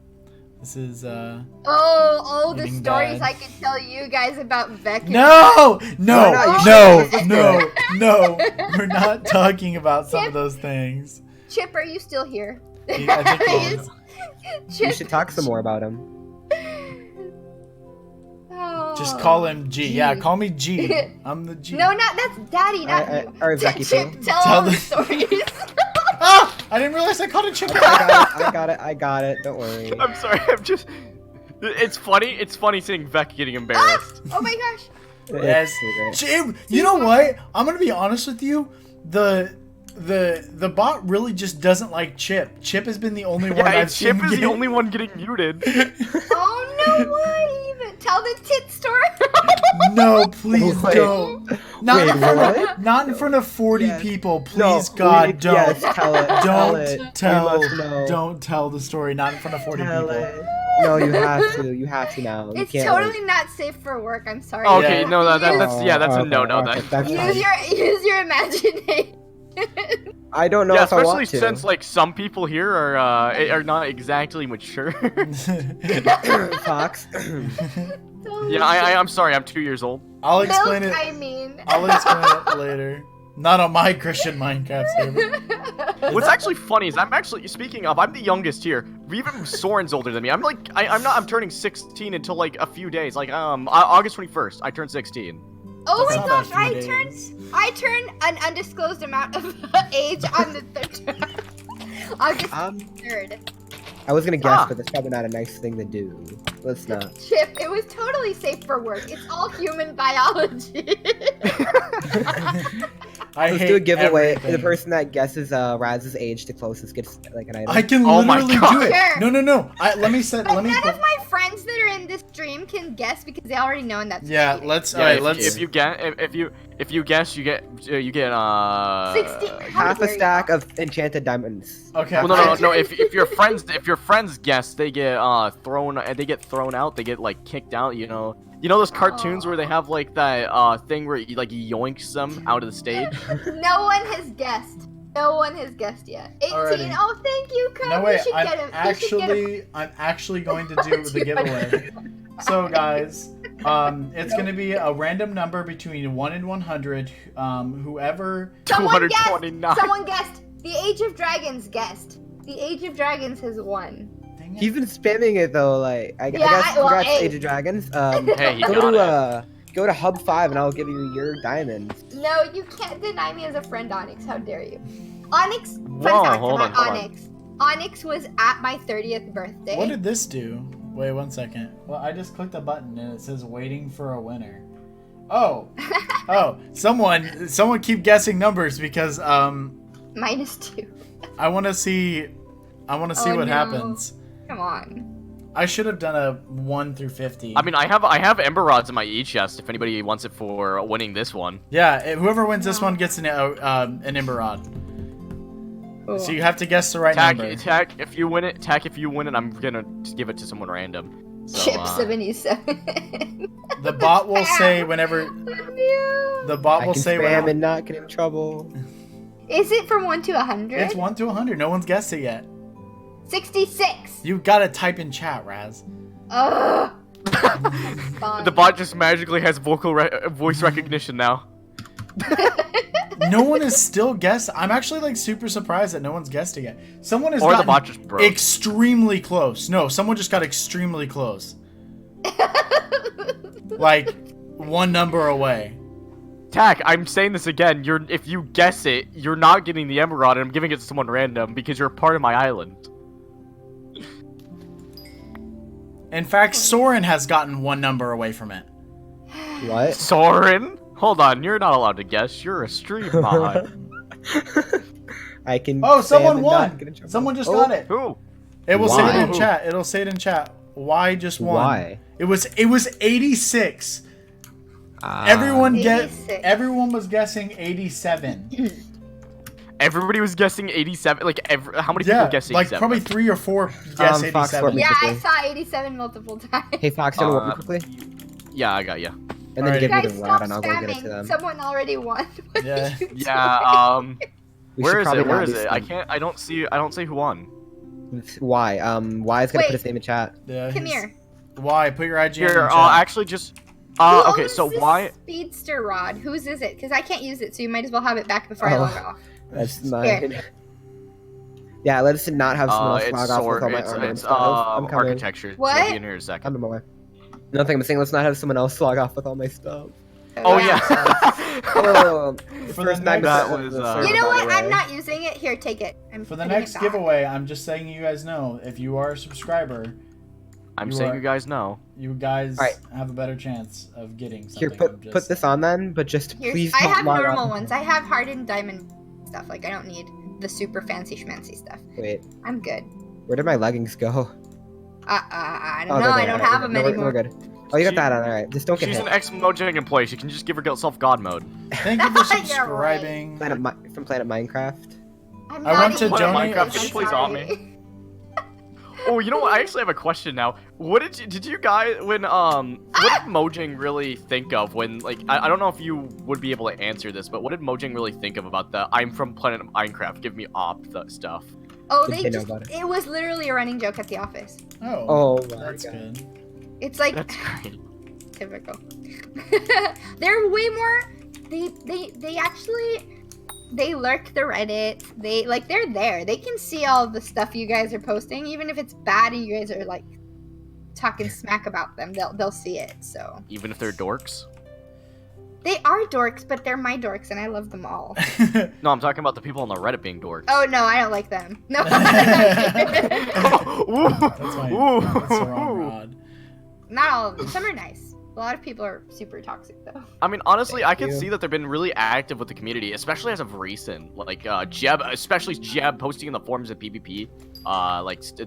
Speaker 1: This is
Speaker 2: Oh, the
Speaker 1: Getting
Speaker 2: stories
Speaker 1: bad.
Speaker 2: I could tell you guys about Becky.
Speaker 1: No!
Speaker 4: Why
Speaker 1: No!
Speaker 4: not?
Speaker 1: No!
Speaker 4: You should.
Speaker 1: No! We're not talking about some of those things.
Speaker 2: Chip, are you still here?
Speaker 1: Yeah, I think he is.
Speaker 2: Chip,
Speaker 4: You should talk some more about him.
Speaker 2: Oh,
Speaker 1: Just call him G. Yeah,
Speaker 2: G.
Speaker 1: call me G. I'm the G.
Speaker 2: No, that's Daddy, not you.
Speaker 4: Or Becky
Speaker 2: Chip,
Speaker 4: Poo.
Speaker 2: tell
Speaker 1: Tell
Speaker 2: all
Speaker 1: the-
Speaker 2: the stories.
Speaker 1: Ah! I didn't realize I called it chicken.
Speaker 4: I got it. Don't worry.
Speaker 3: I'm sorry. I'm just. It's funny. It's funny seeing Becky getting embarrassed.
Speaker 2: Oh my gosh.
Speaker 1: Yes.
Speaker 4: It's great.
Speaker 1: Jim, you know what? I'm gonna be honest with you. The bot really just doesn't like Chip. Chip has been the only one
Speaker 3: Yeah,
Speaker 1: I've
Speaker 3: and Chip
Speaker 1: seen
Speaker 3: is
Speaker 1: get-
Speaker 3: the only one getting muted.
Speaker 2: Oh no, why even? Tell the tit story.
Speaker 1: No, please
Speaker 4: Wait.
Speaker 1: don't. Not
Speaker 4: Wait,
Speaker 1: in front of,
Speaker 4: what?
Speaker 1: not in front of 40
Speaker 4: Yes.
Speaker 1: people. Please,
Speaker 4: No,
Speaker 1: God,
Speaker 4: we-
Speaker 1: don't.
Speaker 4: Yes, tell it. Tell it.
Speaker 1: Don't
Speaker 4: We
Speaker 1: tell.
Speaker 4: must know.
Speaker 1: Don't tell the story. Not in front of 40
Speaker 4: Tell
Speaker 1: people.
Speaker 4: it. No, you have to. You have to now. You
Speaker 2: It's
Speaker 4: can't
Speaker 2: totally
Speaker 4: wait.
Speaker 2: not safe for work. I'm sorry.
Speaker 3: Okay,
Speaker 1: Yeah.
Speaker 3: no, that's a
Speaker 4: okay,
Speaker 3: no-no
Speaker 4: okay,
Speaker 3: then.
Speaker 4: that's fine.
Speaker 2: Use your imagination.
Speaker 4: I don't know
Speaker 3: Yeah,
Speaker 4: if I
Speaker 3: especially
Speaker 4: want to.
Speaker 3: since like some people here are not exactly mature.
Speaker 4: Fox.
Speaker 3: Yeah, I'm sorry. I'm 2 years old.
Speaker 1: I'll explain
Speaker 2: Milk,
Speaker 1: it.
Speaker 2: I mean.
Speaker 1: I'll explain it later. Not on my Christian Minecraft server.
Speaker 3: What's actually funny is I'm actually speaking of. I'm the youngest here. Even Soren's older than me. I'm turning 16 until like a few days. Like August 21st, I turned 16.
Speaker 2: Oh
Speaker 1: That's
Speaker 2: my
Speaker 1: not
Speaker 2: gosh,
Speaker 1: a few days.
Speaker 2: I turned an undisclosed amount of age on the 3rd. August 3rd.
Speaker 4: I was gonna guess,
Speaker 3: Ah.
Speaker 4: but that's probably not a nice thing to do. Let's not.
Speaker 2: Chip, it was totally safe for work. It's all human biology.
Speaker 1: I
Speaker 4: Let's
Speaker 1: hate
Speaker 4: do a giveaway.
Speaker 1: everything.
Speaker 4: The person that guesses Raz's age the closest gets like an item.
Speaker 1: I can
Speaker 3: Oh my
Speaker 1: literally
Speaker 3: God.
Speaker 1: do it.
Speaker 2: Sure.
Speaker 1: No. Let me set.
Speaker 2: But
Speaker 1: Let me.
Speaker 2: none of my friends that are in this stream can guess because they already know and that's
Speaker 1: Yeah,
Speaker 2: cheating.
Speaker 1: let's.
Speaker 3: Yeah,
Speaker 1: All right,
Speaker 3: if,
Speaker 1: let's.
Speaker 3: if you guess, you get
Speaker 2: 60. How
Speaker 4: half a
Speaker 2: dare you.
Speaker 4: stack of enchanted diamonds.
Speaker 1: Okay.
Speaker 3: Well, no. If your friends guess, they get thrown. They get thrown out. They get like kicked out. You know those cartoons where they have like that thing where you like yoinks them out of the stage.
Speaker 2: No one has guessed. No one has guessed yet. 18.
Speaker 1: Alrighty.
Speaker 2: Oh, thank you, Code.
Speaker 1: No wait,
Speaker 2: You should
Speaker 1: I'm
Speaker 2: get him. You should get him.
Speaker 1: actually going to do the giveaway. So guys, it's gonna be a random number between 1 and 100. Whoever.
Speaker 2: Someone guessed.
Speaker 3: 229.
Speaker 2: Someone guessed. The Age of Dragons guessed. The Age of Dragons has won.
Speaker 1: Dang it.
Speaker 4: He's been spamming it though. Like I
Speaker 2: Yeah,
Speaker 4: guess
Speaker 2: well,
Speaker 4: congrats,
Speaker 2: hey.
Speaker 4: Age of Dragons.
Speaker 3: Hey, you
Speaker 4: go
Speaker 3: got
Speaker 4: to go to Hub 5 and I'll give you your diamonds.
Speaker 2: No, you can't deny me as a friend, Onyx. How dare you? Onyx. Fun
Speaker 3: Whoa,
Speaker 2: fact
Speaker 3: hold
Speaker 2: about
Speaker 3: on, hold on.
Speaker 2: Onyx. Onyx was at my 30th birthday.
Speaker 1: What did this do? Wait 1 second. Well, I just clicked a button and it says waiting for a winner. Oh. Oh. Someone keep guessing numbers because
Speaker 2: -2.
Speaker 1: I want to see
Speaker 2: Oh,
Speaker 1: what
Speaker 2: no.
Speaker 1: happens.
Speaker 2: Come on.
Speaker 1: I should have done a 1 through 50.
Speaker 3: I mean, I have Ember Rods in my e-chest if anybody wants it for winning this one.
Speaker 1: Yeah, whoever wins this one gets an Ember Rod. So you have to guess the right number.
Speaker 3: Tack, if you win it, I'm gonna give it to someone random. So,
Speaker 2: Chip 77.
Speaker 1: The bot will say whenever
Speaker 2: No.
Speaker 1: the bot
Speaker 4: I
Speaker 1: will
Speaker 4: can
Speaker 1: say
Speaker 4: spam
Speaker 1: whenever
Speaker 4: and not get in trouble.
Speaker 2: Is it from 1 to 100?
Speaker 1: it's 1 to 100. No one's guessed it yet.
Speaker 2: 66.
Speaker 1: You gotta type in chat, Raz.
Speaker 2: Ugh. Fine.
Speaker 3: the bot just magically has voice recognition now.
Speaker 1: No one has still guessed. I'm actually like super surprised that no one's guessed it yet. Someone has
Speaker 3: Or the
Speaker 1: gotten
Speaker 3: bot just broke.
Speaker 1: extremely close. No, someone just got extremely close. Like one number away.
Speaker 3: Tack, I'm saying this again. If you guess it, you're not getting the Ember Rod, and I'm giving it to someone random because you're part of my island.
Speaker 1: In fact, Soren has gotten one number away from it.
Speaker 4: What?
Speaker 3: Soren? Hold on, you're not allowed to guess. You're a stream mod.
Speaker 4: I can.
Speaker 1: Oh,
Speaker 4: spam
Speaker 1: someone
Speaker 4: and
Speaker 1: won.
Speaker 4: not get in trouble.
Speaker 1: Someone just
Speaker 4: Oh,
Speaker 1: got it.
Speaker 3: Who?
Speaker 1: It will say it in
Speaker 3: Why?
Speaker 1: chat. It'll say it in chat. Why just won?
Speaker 4: Why?
Speaker 1: It was 86.
Speaker 4: Ah.
Speaker 1: Everyone
Speaker 2: 86.
Speaker 1: Everyone was guessing 87.
Speaker 3: Everybody was guessing 87. Like, how many people guessed 87?
Speaker 1: like probably 3 or 4 guess
Speaker 4: Fox,
Speaker 1: 87.
Speaker 2: Yeah, I
Speaker 4: quickly.
Speaker 2: saw 87 multiple times.
Speaker 4: Hey Fox, you wanna work me quickly?
Speaker 3: Yeah, I got you.
Speaker 4: And then
Speaker 1: Alrighty.
Speaker 4: give me
Speaker 2: Guys,
Speaker 4: the
Speaker 2: stop
Speaker 4: rod and I'll go get it to
Speaker 2: spamming.
Speaker 4: them.
Speaker 2: Someone already won. What
Speaker 1: Yeah.
Speaker 2: are you doing?
Speaker 3: Yeah.
Speaker 4: We
Speaker 3: Where
Speaker 4: should
Speaker 3: is
Speaker 4: probably
Speaker 3: it? Where
Speaker 4: not
Speaker 3: is
Speaker 4: be
Speaker 3: it? I
Speaker 4: spamming.
Speaker 3: can't. I don't see who won.
Speaker 4: Why? Why is gonna
Speaker 2: Wait.
Speaker 4: put his name in chat?
Speaker 1: Yeah,
Speaker 2: Come
Speaker 1: he's-
Speaker 2: here.
Speaker 1: Why? Put your IGN in
Speaker 3: Here,
Speaker 1: chat.
Speaker 3: actually just.
Speaker 2: Who
Speaker 3: Okay,
Speaker 2: owns
Speaker 3: so
Speaker 2: this
Speaker 3: why?
Speaker 2: Speedster rod? Whose is it? Because I can't use it, so you might as well have it back before I
Speaker 4: Oh.
Speaker 2: log off.
Speaker 4: That's mine. Yeah, let's not have someone else
Speaker 3: It's
Speaker 4: log off with all my
Speaker 3: it's
Speaker 4: armor and
Speaker 3: it's
Speaker 4: stuff. I'm coming.
Speaker 3: architecture.
Speaker 2: What?
Speaker 3: It'll be in here in a second.
Speaker 4: I'm on my way. Nothing. I'm saying let's not have someone else log off with all my stuff.
Speaker 3: Oh yeah.
Speaker 4: Oh,
Speaker 1: For the
Speaker 4: first
Speaker 1: next-
Speaker 4: 9%
Speaker 3: That
Speaker 4: of
Speaker 3: was,
Speaker 4: the
Speaker 3: uh,
Speaker 4: server,
Speaker 2: You know
Speaker 4: by
Speaker 2: what?
Speaker 4: the way.
Speaker 2: I'm not using it. Here, take it. I'm
Speaker 1: For the
Speaker 2: putting it
Speaker 1: next
Speaker 2: back.
Speaker 1: giveaway, I'm just saying you guys know, if you are a subscriber,
Speaker 3: I'm
Speaker 1: You
Speaker 3: saying
Speaker 1: are-
Speaker 3: you guys know.
Speaker 1: you guys
Speaker 4: Alright.
Speaker 1: have a better chance of getting something.
Speaker 4: Here,
Speaker 1: I'm just
Speaker 4: put this
Speaker 1: saying.
Speaker 4: on then, but just
Speaker 2: Here's,
Speaker 4: please
Speaker 2: I
Speaker 4: don't
Speaker 2: have
Speaker 4: log
Speaker 2: normal
Speaker 4: off.
Speaker 2: ones. I have hardened diamond stuff. Like, I don't need the super fancy schmancy stuff.
Speaker 4: Wait,
Speaker 2: I'm good.
Speaker 4: where did my leggings go?
Speaker 2: I
Speaker 4: Oh,
Speaker 2: don't know.
Speaker 4: they're
Speaker 2: I
Speaker 4: there.
Speaker 2: don't
Speaker 4: Alright,
Speaker 2: have them
Speaker 4: no,
Speaker 2: anymore.
Speaker 4: We're good. Oh, you got
Speaker 3: She-
Speaker 4: that on. All right, just don't get
Speaker 3: She's
Speaker 4: hit.
Speaker 3: an ex-Mojang employee. She can just give herself God mode.
Speaker 1: Thank you for
Speaker 2: You're right.
Speaker 1: subscribing.
Speaker 4: From Planet Minecraft.
Speaker 2: I'm
Speaker 1: I
Speaker 2: not
Speaker 1: want to
Speaker 2: even
Speaker 1: donate-
Speaker 2: I'm
Speaker 3: Minecraft plays
Speaker 2: sorry.
Speaker 3: on me. Oh, you know what? I actually have a question now. What did you guys what did Mojang really think of when I don't know if you would be able to answer this, but what did Mojang really think of about the I'm from Planet Minecraft, give me op stuff?
Speaker 2: Oh,
Speaker 4: Did
Speaker 2: they
Speaker 4: they know
Speaker 2: just,
Speaker 4: about it?
Speaker 2: it was literally a running joke at the office.
Speaker 1: Oh,
Speaker 4: Oh my
Speaker 1: that's
Speaker 4: god.
Speaker 1: good.
Speaker 2: It's like
Speaker 3: That's great.
Speaker 2: typical. They're way more. They actually they lurk the Reddit. They're there. They can see all the stuff you guys are posting, even if it's bad and you guys are like talking smack about them. They'll see it. So
Speaker 3: Even if they're dorks?
Speaker 2: they are dorks, but they're my dorks, and I love them all.
Speaker 3: No, I'm talking about the people on the Reddit being dorks.
Speaker 2: Oh no, I don't like them. No.
Speaker 3: Ooh.
Speaker 1: That's my
Speaker 3: Ooh.
Speaker 1: that's the wrong rod.
Speaker 2: Not all of them. Some are nice. A lot of people are super toxic though.
Speaker 3: I mean, honestly, I
Speaker 4: Thank
Speaker 3: can
Speaker 4: you.
Speaker 3: see that they've been really active with the community, especially as of recent. Like, Jeb, especially Jeb posting in the forums of PvP,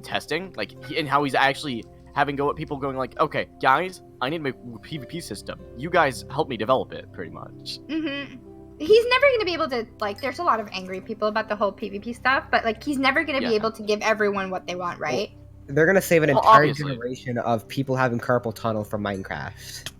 Speaker 3: testing, and how he's actually having go at people going like, okay, guys, I need my PvP system. You guys help me develop it, pretty much.
Speaker 2: Mm-hmm. He's never gonna be able to there's a lot of angry people about the whole PvP stuff, but he's never gonna be
Speaker 3: Yeah.
Speaker 2: able to give everyone what they want, right?
Speaker 4: They're gonna save an
Speaker 3: Well,
Speaker 4: entire
Speaker 3: obviously.
Speaker 4: generation of people having carpal tunnel from Minecraft.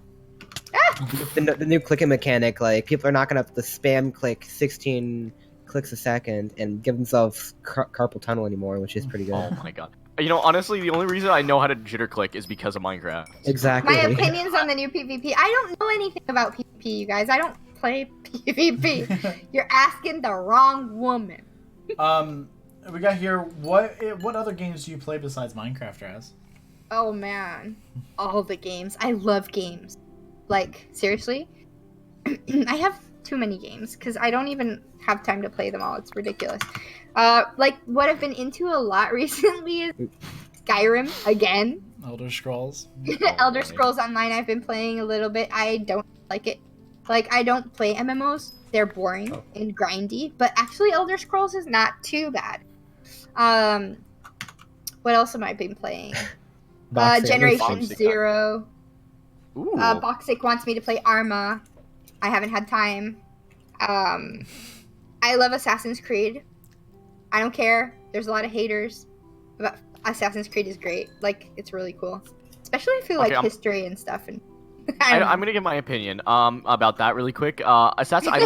Speaker 2: Ah!
Speaker 4: The new clicking mechanic, people are not gonna have to spam click 16 clicks a second and give themselves carpal tunnel anymore, which is pretty good.
Speaker 3: Oh my god. You know, honestly, the only reason I know how to jitter click is because of Minecraft.
Speaker 4: Exactly.
Speaker 2: My opinions on the new PvP. I don't know anything about PvP, you guys. I don't play PvP. You're asking the wrong woman.
Speaker 1: We got here. What other games do you play besides Minecraft, Raz?
Speaker 2: Oh man, all the games. I love games. Like seriously, I have too many games because I don't even have time to play them all. It's ridiculous. What I've been into a lot recently is Skyrim again.
Speaker 1: Elder Scrolls.
Speaker 2: Elder
Speaker 3: boy.
Speaker 2: Scrolls Online. I've been playing a little bit. I don't like it. I don't play MMOs. They're boring and grindy. But actually, Elder Scrolls is not too bad. What else have I been playing?
Speaker 4: Boxing.
Speaker 2: Generation
Speaker 3: Boxing.
Speaker 2: Zero.
Speaker 3: Ooh.
Speaker 2: Boxic wants me to play Arma. I haven't had time. I love Assassin's Creed. I don't care. There's a lot of haters, but Assassin's Creed is great. It's really cool, especially if you like
Speaker 3: Okay,
Speaker 2: history and stuff. And
Speaker 3: I'm gonna give my opinion about that really quick. I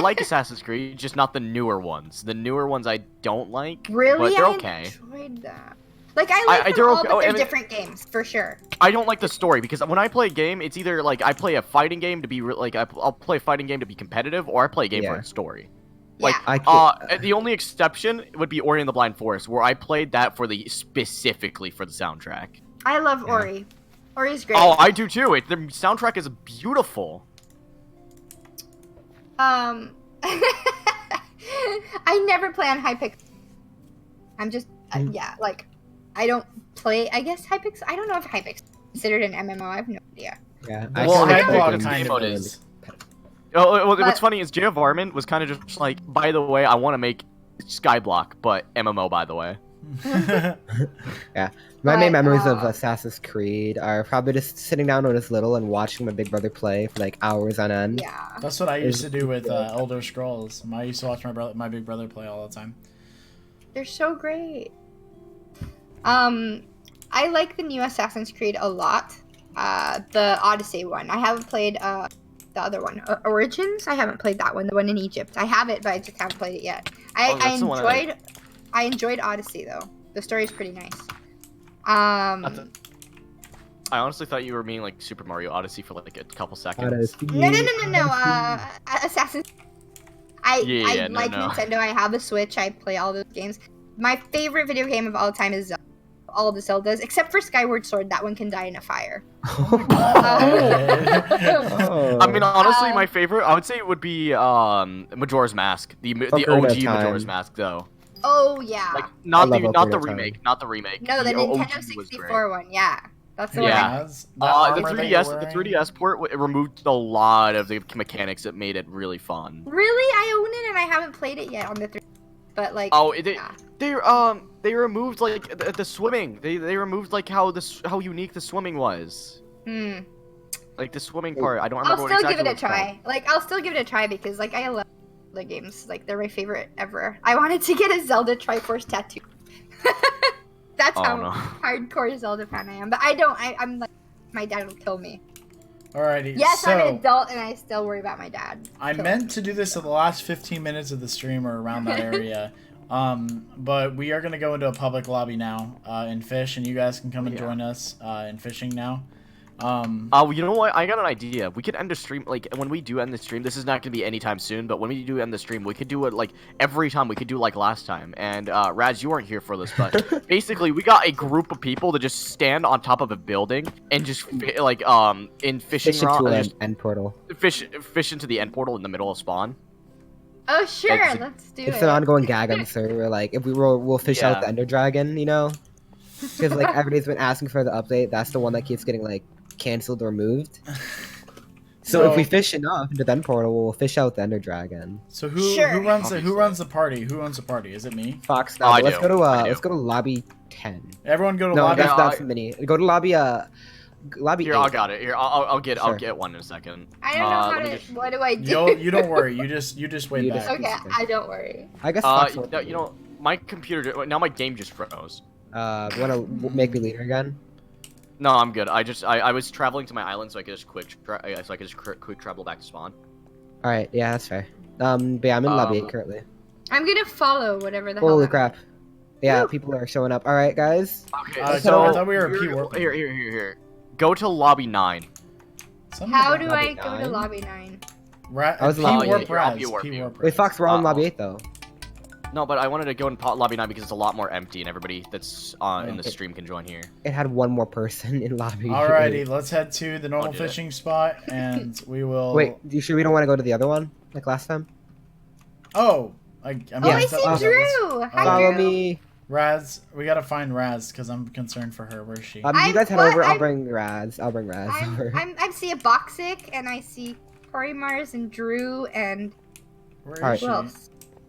Speaker 3: like Assassin's Creed, just not the newer ones. The newer ones I don't like,
Speaker 2: really,
Speaker 3: but they're
Speaker 2: I
Speaker 3: okay.
Speaker 2: enjoyed that. I like them
Speaker 3: they're
Speaker 2: all,
Speaker 3: okay.
Speaker 2: but
Speaker 3: Oh,
Speaker 2: they're
Speaker 3: I mean-
Speaker 2: different games for sure.
Speaker 3: I don't like the story because when I play a game, it's either I play a fighting game to be I'll play a fighting game to be competitive, or I play a game for
Speaker 4: Yeah.
Speaker 3: its story.
Speaker 2: Yeah.
Speaker 4: I can't,
Speaker 3: The only exception would be Ori and the Blind Forest, where I played that specifically for the soundtrack.
Speaker 2: I love
Speaker 4: Yeah.
Speaker 2: Ori. Ori's great.
Speaker 3: Oh, I do too. The soundtrack is beautiful.
Speaker 2: I never play on Hypixel. I'm just I don't play. I guess Hypixel. I don't know if Hypixel is considered an MMO. I have no idea.
Speaker 4: yeah.
Speaker 3: Well,
Speaker 4: I
Speaker 3: I
Speaker 4: can't
Speaker 3: think
Speaker 4: pick
Speaker 3: it's
Speaker 4: them.
Speaker 3: game mode is.
Speaker 2: But-
Speaker 3: What's funny is J.F. Varman was kind of just by the way, I want to make Skyblock, but MMO, by the way.
Speaker 4: My main
Speaker 2: But,
Speaker 4: memories of Assassin's Creed are probably just sitting down when I was little and watching my big brother play for like hours on end.
Speaker 2: Yeah.
Speaker 1: That's what I used to do with Elder Scrolls. I used to watch my big brother play all the time.
Speaker 2: They're so great. I like the new Assassin's Creed a lot. The Odyssey one. I haven't played the other one, Origins. I haven't played that one, the one in Egypt. I have it, but I just haven't played it yet. I enjoyed Odyssey though. The story's pretty nice.
Speaker 3: I honestly thought you were meaning like Super Mario Odyssey for like a couple seconds.
Speaker 2: No. Assassin's. I like Nintendo. I have a Switch. I play all those games. My favorite video game of all time is Zelda. All the Zeldas, except for Skyward Sword. That one can die in a fire.
Speaker 3: I mean, honestly, my favorite, I would say it would be Majora's Mask, the OG Majora's Mask, though.
Speaker 2: Oh yeah.
Speaker 3: Like not the remake. No,
Speaker 2: the Nintendo 64 one. Yeah, that's the one.
Speaker 3: Yeah. The 3DS port it removed a lot of the mechanics that made it really fun.
Speaker 2: Really, I own it and I haven't played it yet on the 3. But like.
Speaker 3: They removed like the swimming. They removed like how unique the swimming was. Like the swimming part. I don't remember.
Speaker 2: I'll still give it a try. I'll still give it a try because like I love the games. Like they're my favorite ever. I wanted to get a Zelda Triforce tattoo. That's how hardcore Zelda fan I am. But I don't. I'm like, my dad will kill me.
Speaker 1: Alrighty.
Speaker 2: Yes,
Speaker 1: so,
Speaker 2: I'm an adult and I still worry about my dad.
Speaker 1: I meant to do this in the last 15 minutes of the stream or around that area. But we are going to go into a public lobby now and fish, and you guys can come and join us in fishing now.
Speaker 3: You know what? I got an idea. We could end the stream, like, when we do end the stream, this is not going to be anytime soon, but when we do end the stream, we could do it, like, every time. We could do, like, last time. And, Raz, you weren't here for this, but basically, we got a group of people to just stand on top of a building and just, like, in fishing
Speaker 4: into an end portal.
Speaker 3: Fish into the end portal in the middle of spawn.
Speaker 2: Oh, sure, let's do it.
Speaker 4: It's an ongoing gag on the server. Like, if we'll fish out the Ender Dragon, you know? Because, like, everybody's been asking for the update. That's the one that keeps getting, like, canceled or moved. So if we fish enough into the end portal, we'll fish out the Ender Dragon.
Speaker 1: So who runs the party? Who owns the party? Is it me?
Speaker 4: Fox. No, let's go to lobby 10.
Speaker 1: Everyone go to lobby.
Speaker 4: No, that's mini. Go to lobby
Speaker 3: Here,
Speaker 4: 8.
Speaker 3: I got it. Here, I'll get one in a second.
Speaker 2: I don't know how to. What do I do?
Speaker 1: You don't worry. You just wait back.
Speaker 2: Okay, I don't worry.
Speaker 4: I guess. Fox
Speaker 3: you know, my computer now my game just froze.
Speaker 4: Wanna make me leader again?
Speaker 3: No, I'm good. I was traveling to my island, so I could just quick travel back to spawn.
Speaker 4: All right, yeah, that's fair. But yeah, I'm in lobby 8 currently.
Speaker 2: I'm gonna follow whatever the hell.
Speaker 4: Holy crap! Yeah, people are showing up. All right, guys.
Speaker 3: Okay,
Speaker 1: I thought we were a P-warp.
Speaker 3: Here. Go to lobby 9.
Speaker 2: How do I go to lobby 9?
Speaker 4: I was
Speaker 1: P-warp.
Speaker 4: Wait, Fox, we're on lobby 8 though.
Speaker 3: No, but I wanted to go in lobby 9 because it's a lot more empty and everybody that's in the stream can join here.
Speaker 4: It had one more person in lobby.
Speaker 1: Alrighty, let's head to the normal fishing spot and we will.
Speaker 4: Wait, you sure we don't want to go to the other one like last time?
Speaker 1: Oh, I
Speaker 2: see Drew. Hi,
Speaker 4: Follow
Speaker 2: Drew.
Speaker 4: me.
Speaker 1: Raz, we gotta find Raz because I'm concerned for her. Where's she?
Speaker 4: You guys head over. I'll bring Raz over.
Speaker 2: I see a Boxic and I see Cory Mars and Drew and.
Speaker 1: Where is she?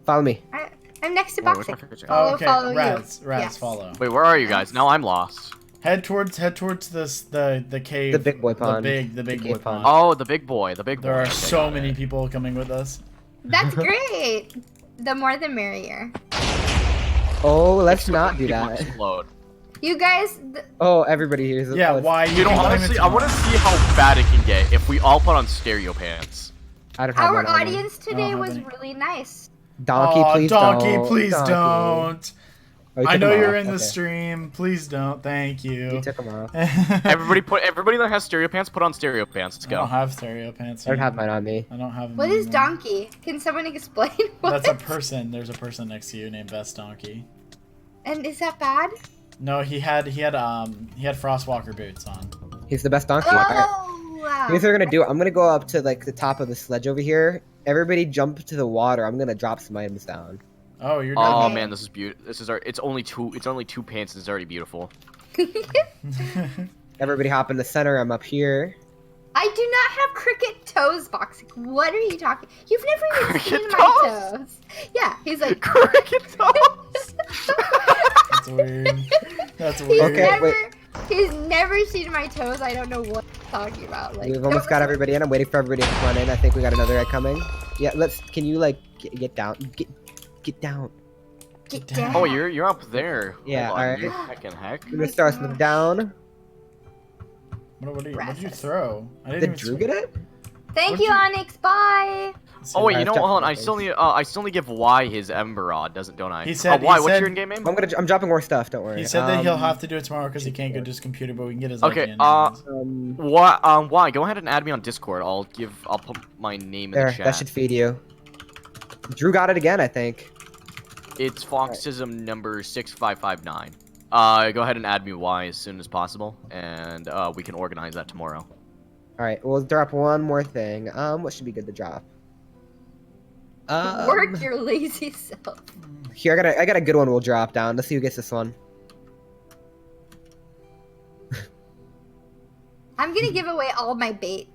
Speaker 4: Follow me.
Speaker 2: I'm next to Boxic.
Speaker 1: Okay,
Speaker 2: follow
Speaker 1: Raz,
Speaker 2: you. Yes.
Speaker 1: Follow.
Speaker 3: Wait, where are you guys? Now I'm lost.
Speaker 1: Head towards this the cave.
Speaker 4: The big boy pond.
Speaker 1: The big boy pond.
Speaker 3: Oh, the big boy.
Speaker 1: There are so many people coming with us.
Speaker 2: That's great. The more the merrier.
Speaker 4: Oh, let's not do that.
Speaker 3: Explode.
Speaker 2: You guys.
Speaker 4: Oh, everybody hears it.
Speaker 1: Yeah, why?
Speaker 3: You know, honestly, I want to see how bad it can get if we all put on stereo pants.
Speaker 4: I don't have
Speaker 2: Our audience today was really nice.
Speaker 4: Donkey, please don't.
Speaker 1: Please don't.
Speaker 4: Oh,
Speaker 1: I know you're in the stream. Please don't. Thank you.
Speaker 4: You took them off.
Speaker 3: Everybody that has stereo pants, put on stereo pants. Let's go.
Speaker 1: I don't have stereo pants.
Speaker 4: I don't have mine on me.
Speaker 1: I don't have them.
Speaker 2: What is Donkey? Can someone explain what?
Speaker 1: That's a person. There's a person next to you named Best Donkey.
Speaker 2: And is that bad?
Speaker 1: No, he had Frostwalker boots on.
Speaker 4: He's the best donkey.
Speaker 2: Oh, wow.
Speaker 4: Here's what we're gonna do. I'm gonna go up to like the top of the sledge over here. Everybody jump to the water. I'm gonna drop some items down.
Speaker 1: Oh, you're
Speaker 3: Oh
Speaker 1: done.
Speaker 3: man, this is beautiful. It's only two pants and it's already beautiful.
Speaker 4: Everybody hop in the center. I'm up here.
Speaker 2: I do not have cricket toes, Boxic. What are you talking? You've never even seen my toes. Yeah, he's like
Speaker 3: cricket toes.
Speaker 1: That's weird. That's
Speaker 2: He's
Speaker 1: weird.
Speaker 4: Okay,
Speaker 2: never,
Speaker 4: wait.
Speaker 2: he's never seen my toes. I don't know what he's talking about. Like,
Speaker 4: We've almost got everybody in. I'm waiting for everybody to run in. I think we got another egg coming. Yeah, can you like get down? Get down.
Speaker 2: Get
Speaker 1: down.
Speaker 2: down.
Speaker 3: Oh, you're up there.
Speaker 4: Yeah,
Speaker 3: Hold on,
Speaker 4: alright.
Speaker 3: you heckin' heck.
Speaker 4: I'm gonna start something down.
Speaker 1: What did you
Speaker 2: Rasmus.
Speaker 1: throw? I didn't
Speaker 4: Did
Speaker 1: even
Speaker 4: Drew get it?
Speaker 2: Thank
Speaker 1: What'd
Speaker 2: you,
Speaker 1: you-
Speaker 2: Onyx. Bye.
Speaker 3: Oh wait,
Speaker 4: Alright,
Speaker 3: you know
Speaker 4: let's
Speaker 3: what? Hold on.
Speaker 4: drop
Speaker 3: I still need to give Y his Ember Rod, don't I?
Speaker 1: He said-
Speaker 3: Oh, Y,
Speaker 1: he
Speaker 3: what's
Speaker 1: said-
Speaker 3: your in-game name?
Speaker 4: I'm dropping more stuff. Don't worry.
Speaker 1: He said that he'll have to do it tomorrow because he can't go to his computer, but we can get his
Speaker 3: Okay,
Speaker 1: ID in anyways.
Speaker 3: What? Y, go ahead and add me on Discord. I'll put my name in
Speaker 4: There,
Speaker 3: the chat.
Speaker 4: that should feed you. Drew got it again, I think.
Speaker 3: It's Foxism number 6559. Go ahead and add me Y as soon as possible, and we can organize that tomorrow.
Speaker 4: All right, we'll drop one more thing. What should be good to drop?
Speaker 2: Work your lazy self.
Speaker 4: Here, I got a good one. We'll drop down. Let's see who gets this one.
Speaker 2: I'm gonna give away all my bait.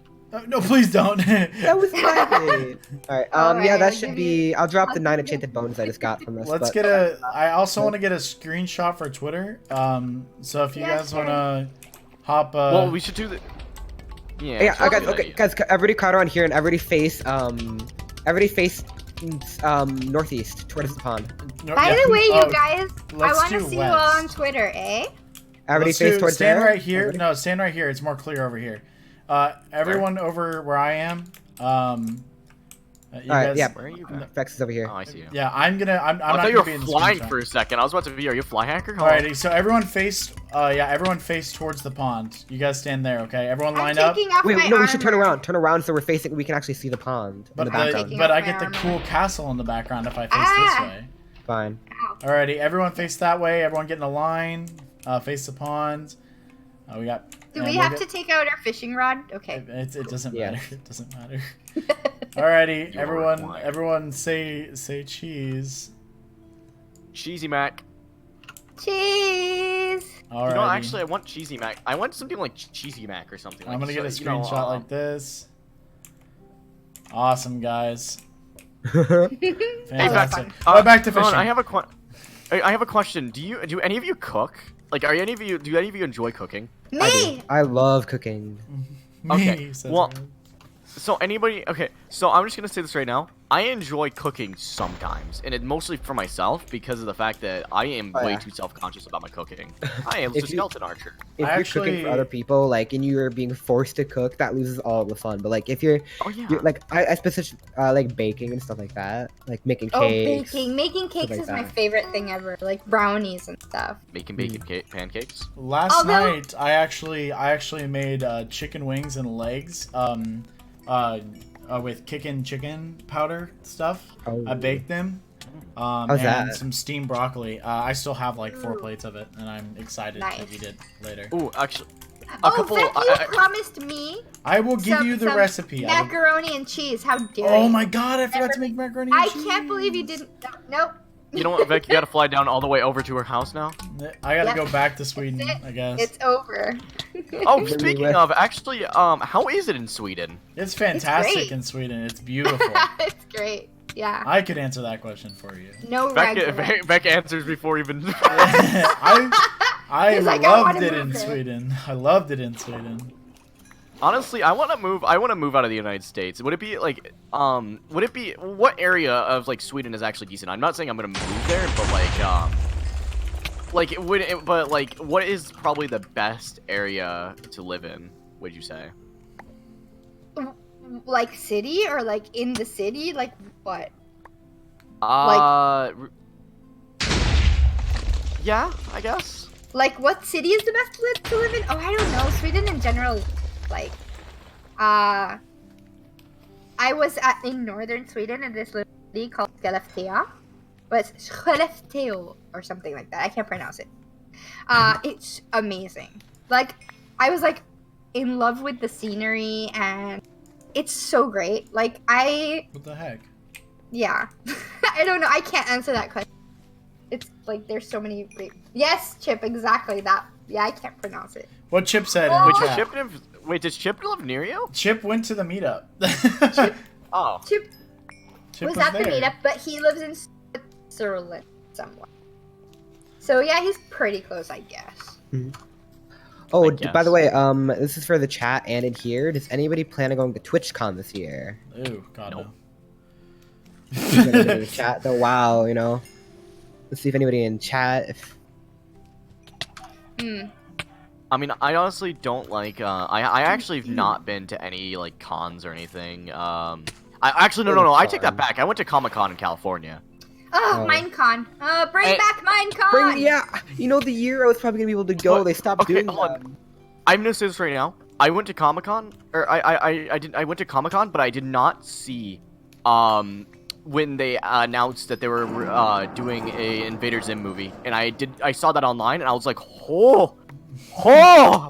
Speaker 1: No, please don't.
Speaker 4: That was my bait. All right.
Speaker 2: Alright,
Speaker 4: Yeah, that
Speaker 2: I'll
Speaker 4: should
Speaker 2: give
Speaker 4: be. I'll drop the
Speaker 2: I'll
Speaker 4: 9
Speaker 2: give
Speaker 4: enchanted bones I just got from this.
Speaker 1: Let's
Speaker 4: but-
Speaker 1: get a. I also want to get a screenshot for Twitter. So if you
Speaker 2: Yeah,
Speaker 1: guys
Speaker 2: sure.
Speaker 1: want to hop.
Speaker 3: Well, we should do the. Yeah.
Speaker 4: Yeah, I
Speaker 3: that's a
Speaker 4: got.
Speaker 3: good
Speaker 4: Okay,
Speaker 3: idea.
Speaker 4: guys, everybody crowd around here and everybody face northeast towards the pond.
Speaker 1: No,
Speaker 2: By
Speaker 1: yeah.
Speaker 2: the way,
Speaker 1: Oh,
Speaker 2: you guys, I
Speaker 1: let's
Speaker 2: want to
Speaker 1: do
Speaker 2: see you all on
Speaker 1: west.
Speaker 2: Twitter, eh?
Speaker 4: Everybody
Speaker 1: Let's
Speaker 4: face
Speaker 1: do-
Speaker 4: towards
Speaker 1: stand
Speaker 4: there.
Speaker 1: right here.
Speaker 4: Everybody?
Speaker 1: No, stand right here. It's more clear over here. Everyone over where I am. You
Speaker 4: Alright,
Speaker 1: guys,
Speaker 4: yeah.
Speaker 3: Where are you? At?
Speaker 4: Vex is over here.
Speaker 3: Oh, I see you.
Speaker 1: Yeah, I'm gonna. I'm
Speaker 3: I
Speaker 1: not
Speaker 3: thought you
Speaker 1: gonna
Speaker 3: were
Speaker 1: be in the
Speaker 3: flying
Speaker 1: screenshot.
Speaker 3: for a second. I was about to be. Are you a fly hacker? Hold on.
Speaker 1: Alrighty, so everyone face. Yeah, everyone face towards the pond. You guys stand there, okay? Everyone
Speaker 2: I'm
Speaker 1: line up.
Speaker 2: taking off
Speaker 4: Wait,
Speaker 2: my
Speaker 4: no, we should turn
Speaker 2: armor.
Speaker 4: around. Turn around so we're facing. We can actually see the pond in
Speaker 1: But
Speaker 4: the background.
Speaker 2: Taking
Speaker 1: but
Speaker 2: off
Speaker 1: I
Speaker 2: my
Speaker 1: get the
Speaker 2: armor.
Speaker 1: cool castle in the background if I face
Speaker 2: Ah.
Speaker 1: this way.
Speaker 4: Fine.
Speaker 2: Ow.
Speaker 1: Alrighty, everyone face that way. Everyone get in a line. Face the pond. We got.
Speaker 2: Do
Speaker 1: and
Speaker 2: we
Speaker 1: we'll
Speaker 2: have
Speaker 1: get-
Speaker 2: to take out our fishing rod? Okay.
Speaker 1: It doesn't
Speaker 4: Yeah.
Speaker 1: matter. It doesn't matter. Alrighty,
Speaker 3: You are
Speaker 1: everyone.
Speaker 3: required.
Speaker 1: Everyone say cheese.
Speaker 3: Cheesy Mac.
Speaker 2: Cheese.
Speaker 1: Alrighty.
Speaker 3: You know, actually, I want Cheesy Mac. I want something like Cheesy Mac or something.
Speaker 1: I'm
Speaker 3: like
Speaker 1: gonna get a
Speaker 3: so, you know,
Speaker 1: screenshot like this. Awesome, guys.
Speaker 3: Hey,
Speaker 1: Fantastic.
Speaker 3: back,
Speaker 1: Back to
Speaker 3: hold
Speaker 1: fishing.
Speaker 3: on, I have a question. Do any of you cook? Like, do any of you enjoy cooking?
Speaker 2: Me.
Speaker 4: I love cooking.
Speaker 1: Me,
Speaker 3: Okay,
Speaker 1: says
Speaker 3: well-
Speaker 1: Ryan.
Speaker 3: So okay, so I'm just gonna say this right now. I enjoy cooking sometimes, and it mostly for myself because of the fact that I am
Speaker 4: Oh,
Speaker 3: way
Speaker 4: yeah.
Speaker 3: too self-conscious about my cooking. I am
Speaker 4: If
Speaker 3: just a
Speaker 4: you-
Speaker 3: skeleton archer.
Speaker 4: If
Speaker 1: I
Speaker 4: you're cooking
Speaker 1: actually-
Speaker 4: for other people, like, and you're being forced to cook, that loses all the fun. But like, if you're
Speaker 3: Oh yeah.
Speaker 4: like, I specifically like baking and stuff like that, like making
Speaker 2: Oh,
Speaker 4: cakes.
Speaker 2: baking. Making cakes
Speaker 4: like
Speaker 2: is my
Speaker 4: that.
Speaker 2: favorite thing ever. Like brownies and stuff.
Speaker 3: Making bacon pancakes.
Speaker 1: Last
Speaker 2: Although-
Speaker 1: night, I actually made chicken wings and legs. With kickin' chicken powder stuff.
Speaker 4: Oh.
Speaker 1: I baked them.
Speaker 4: How's
Speaker 1: and
Speaker 4: that?
Speaker 1: some steamed broccoli. I still have like 4 plates of it, and I'm excited
Speaker 2: Nice.
Speaker 1: to eat it later.
Speaker 3: Ooh, actually,
Speaker 2: Oh, Vic, you promised me
Speaker 1: I will give
Speaker 2: some-
Speaker 1: you the
Speaker 2: some
Speaker 1: recipe. I will-
Speaker 2: macaroni and cheese. How dare
Speaker 1: Oh
Speaker 2: you?
Speaker 1: my god, I forgot to make macaroni and
Speaker 2: I
Speaker 1: cheese.
Speaker 2: can't believe you didn't. Nope.
Speaker 3: you know what, Vic? You gotta fly down all the way over to her house now.
Speaker 1: I gotta
Speaker 2: Yep.
Speaker 1: go back to Sweden,
Speaker 2: That's it.
Speaker 1: I guess.
Speaker 2: It's over.
Speaker 3: Oh,
Speaker 4: Really
Speaker 3: speaking
Speaker 4: wet.
Speaker 3: of, actually, how is it in Sweden?
Speaker 1: It's fantastic
Speaker 2: great.
Speaker 1: in Sweden. It's beautiful.
Speaker 2: It's great. Yeah.
Speaker 1: I could answer that question for you.
Speaker 2: No
Speaker 3: Beck,
Speaker 2: regular.
Speaker 3: Beck answers before even.
Speaker 1: I
Speaker 2: He's like, I
Speaker 1: loved
Speaker 2: wanna
Speaker 1: it
Speaker 2: move
Speaker 1: in
Speaker 2: there.
Speaker 1: Sweden. I loved it in Sweden.
Speaker 3: Honestly, I want to move. I want to move out of the United States. Would it be like, would it be what area of like Sweden is actually decent? I'm not saying I'm gonna move there, but what is probably the best area to live in? Would you say?
Speaker 2: Like city or like in the city? Like what?
Speaker 3: Uh, yeah, I guess.
Speaker 2: Like what city is the best to live in? Oh, I don't know. Sweden in general, like, I was in northern Sweden in this little city called Skellefteå. But it's Skellefteå or something like that. I can't pronounce it. It's amazing. Like, I was like in love with the scenery and it's so great. Like
Speaker 1: What the heck?
Speaker 2: yeah. I don't know. I can't answer that question. It's like there's so many great. Yes, Chip, exactly that. Yeah, I can't pronounce it.
Speaker 1: What Chip said
Speaker 2: Oh.
Speaker 1: in
Speaker 3: Wait,
Speaker 1: the
Speaker 3: does
Speaker 1: chat.
Speaker 3: Chip live near you?
Speaker 1: Chip went to the meetup.
Speaker 3: Oh,
Speaker 2: Chip
Speaker 1: Chip
Speaker 2: was at the
Speaker 1: there.
Speaker 2: meetup, but he lives in Switzerland somewhere. So yeah, he's pretty close, I guess.
Speaker 4: Oh,
Speaker 3: I
Speaker 4: by the
Speaker 3: guess.
Speaker 4: way, this is for the chat and in here. Does anybody plan on going to TwitchCon this year?
Speaker 1: Ooh, God
Speaker 3: Nope.
Speaker 1: no.
Speaker 4: Anybody in the chat? Oh wow, Let's see if anybody in chat.
Speaker 2: Hmm.
Speaker 3: I mean, I honestly don't like. I actually have not been to any like cons or anything. I actually no. I take that
Speaker 4: Fun.
Speaker 3: back. I went to Comic-Con in California.
Speaker 2: Oh,
Speaker 4: Oh.
Speaker 2: Minecon. Bring
Speaker 3: Hey,
Speaker 2: back Minecon.
Speaker 4: The year I was probably gonna be able to go.
Speaker 3: What?
Speaker 4: They stopped
Speaker 3: Okay,
Speaker 4: doing
Speaker 3: hold on.
Speaker 4: them.
Speaker 3: I'm gonna say this right now. I went to Comic-Con, or I went to Comic-Con, but I did not see, when they announced that they were doing a Invader Zim movie, and I saw that online, and I was like, oh,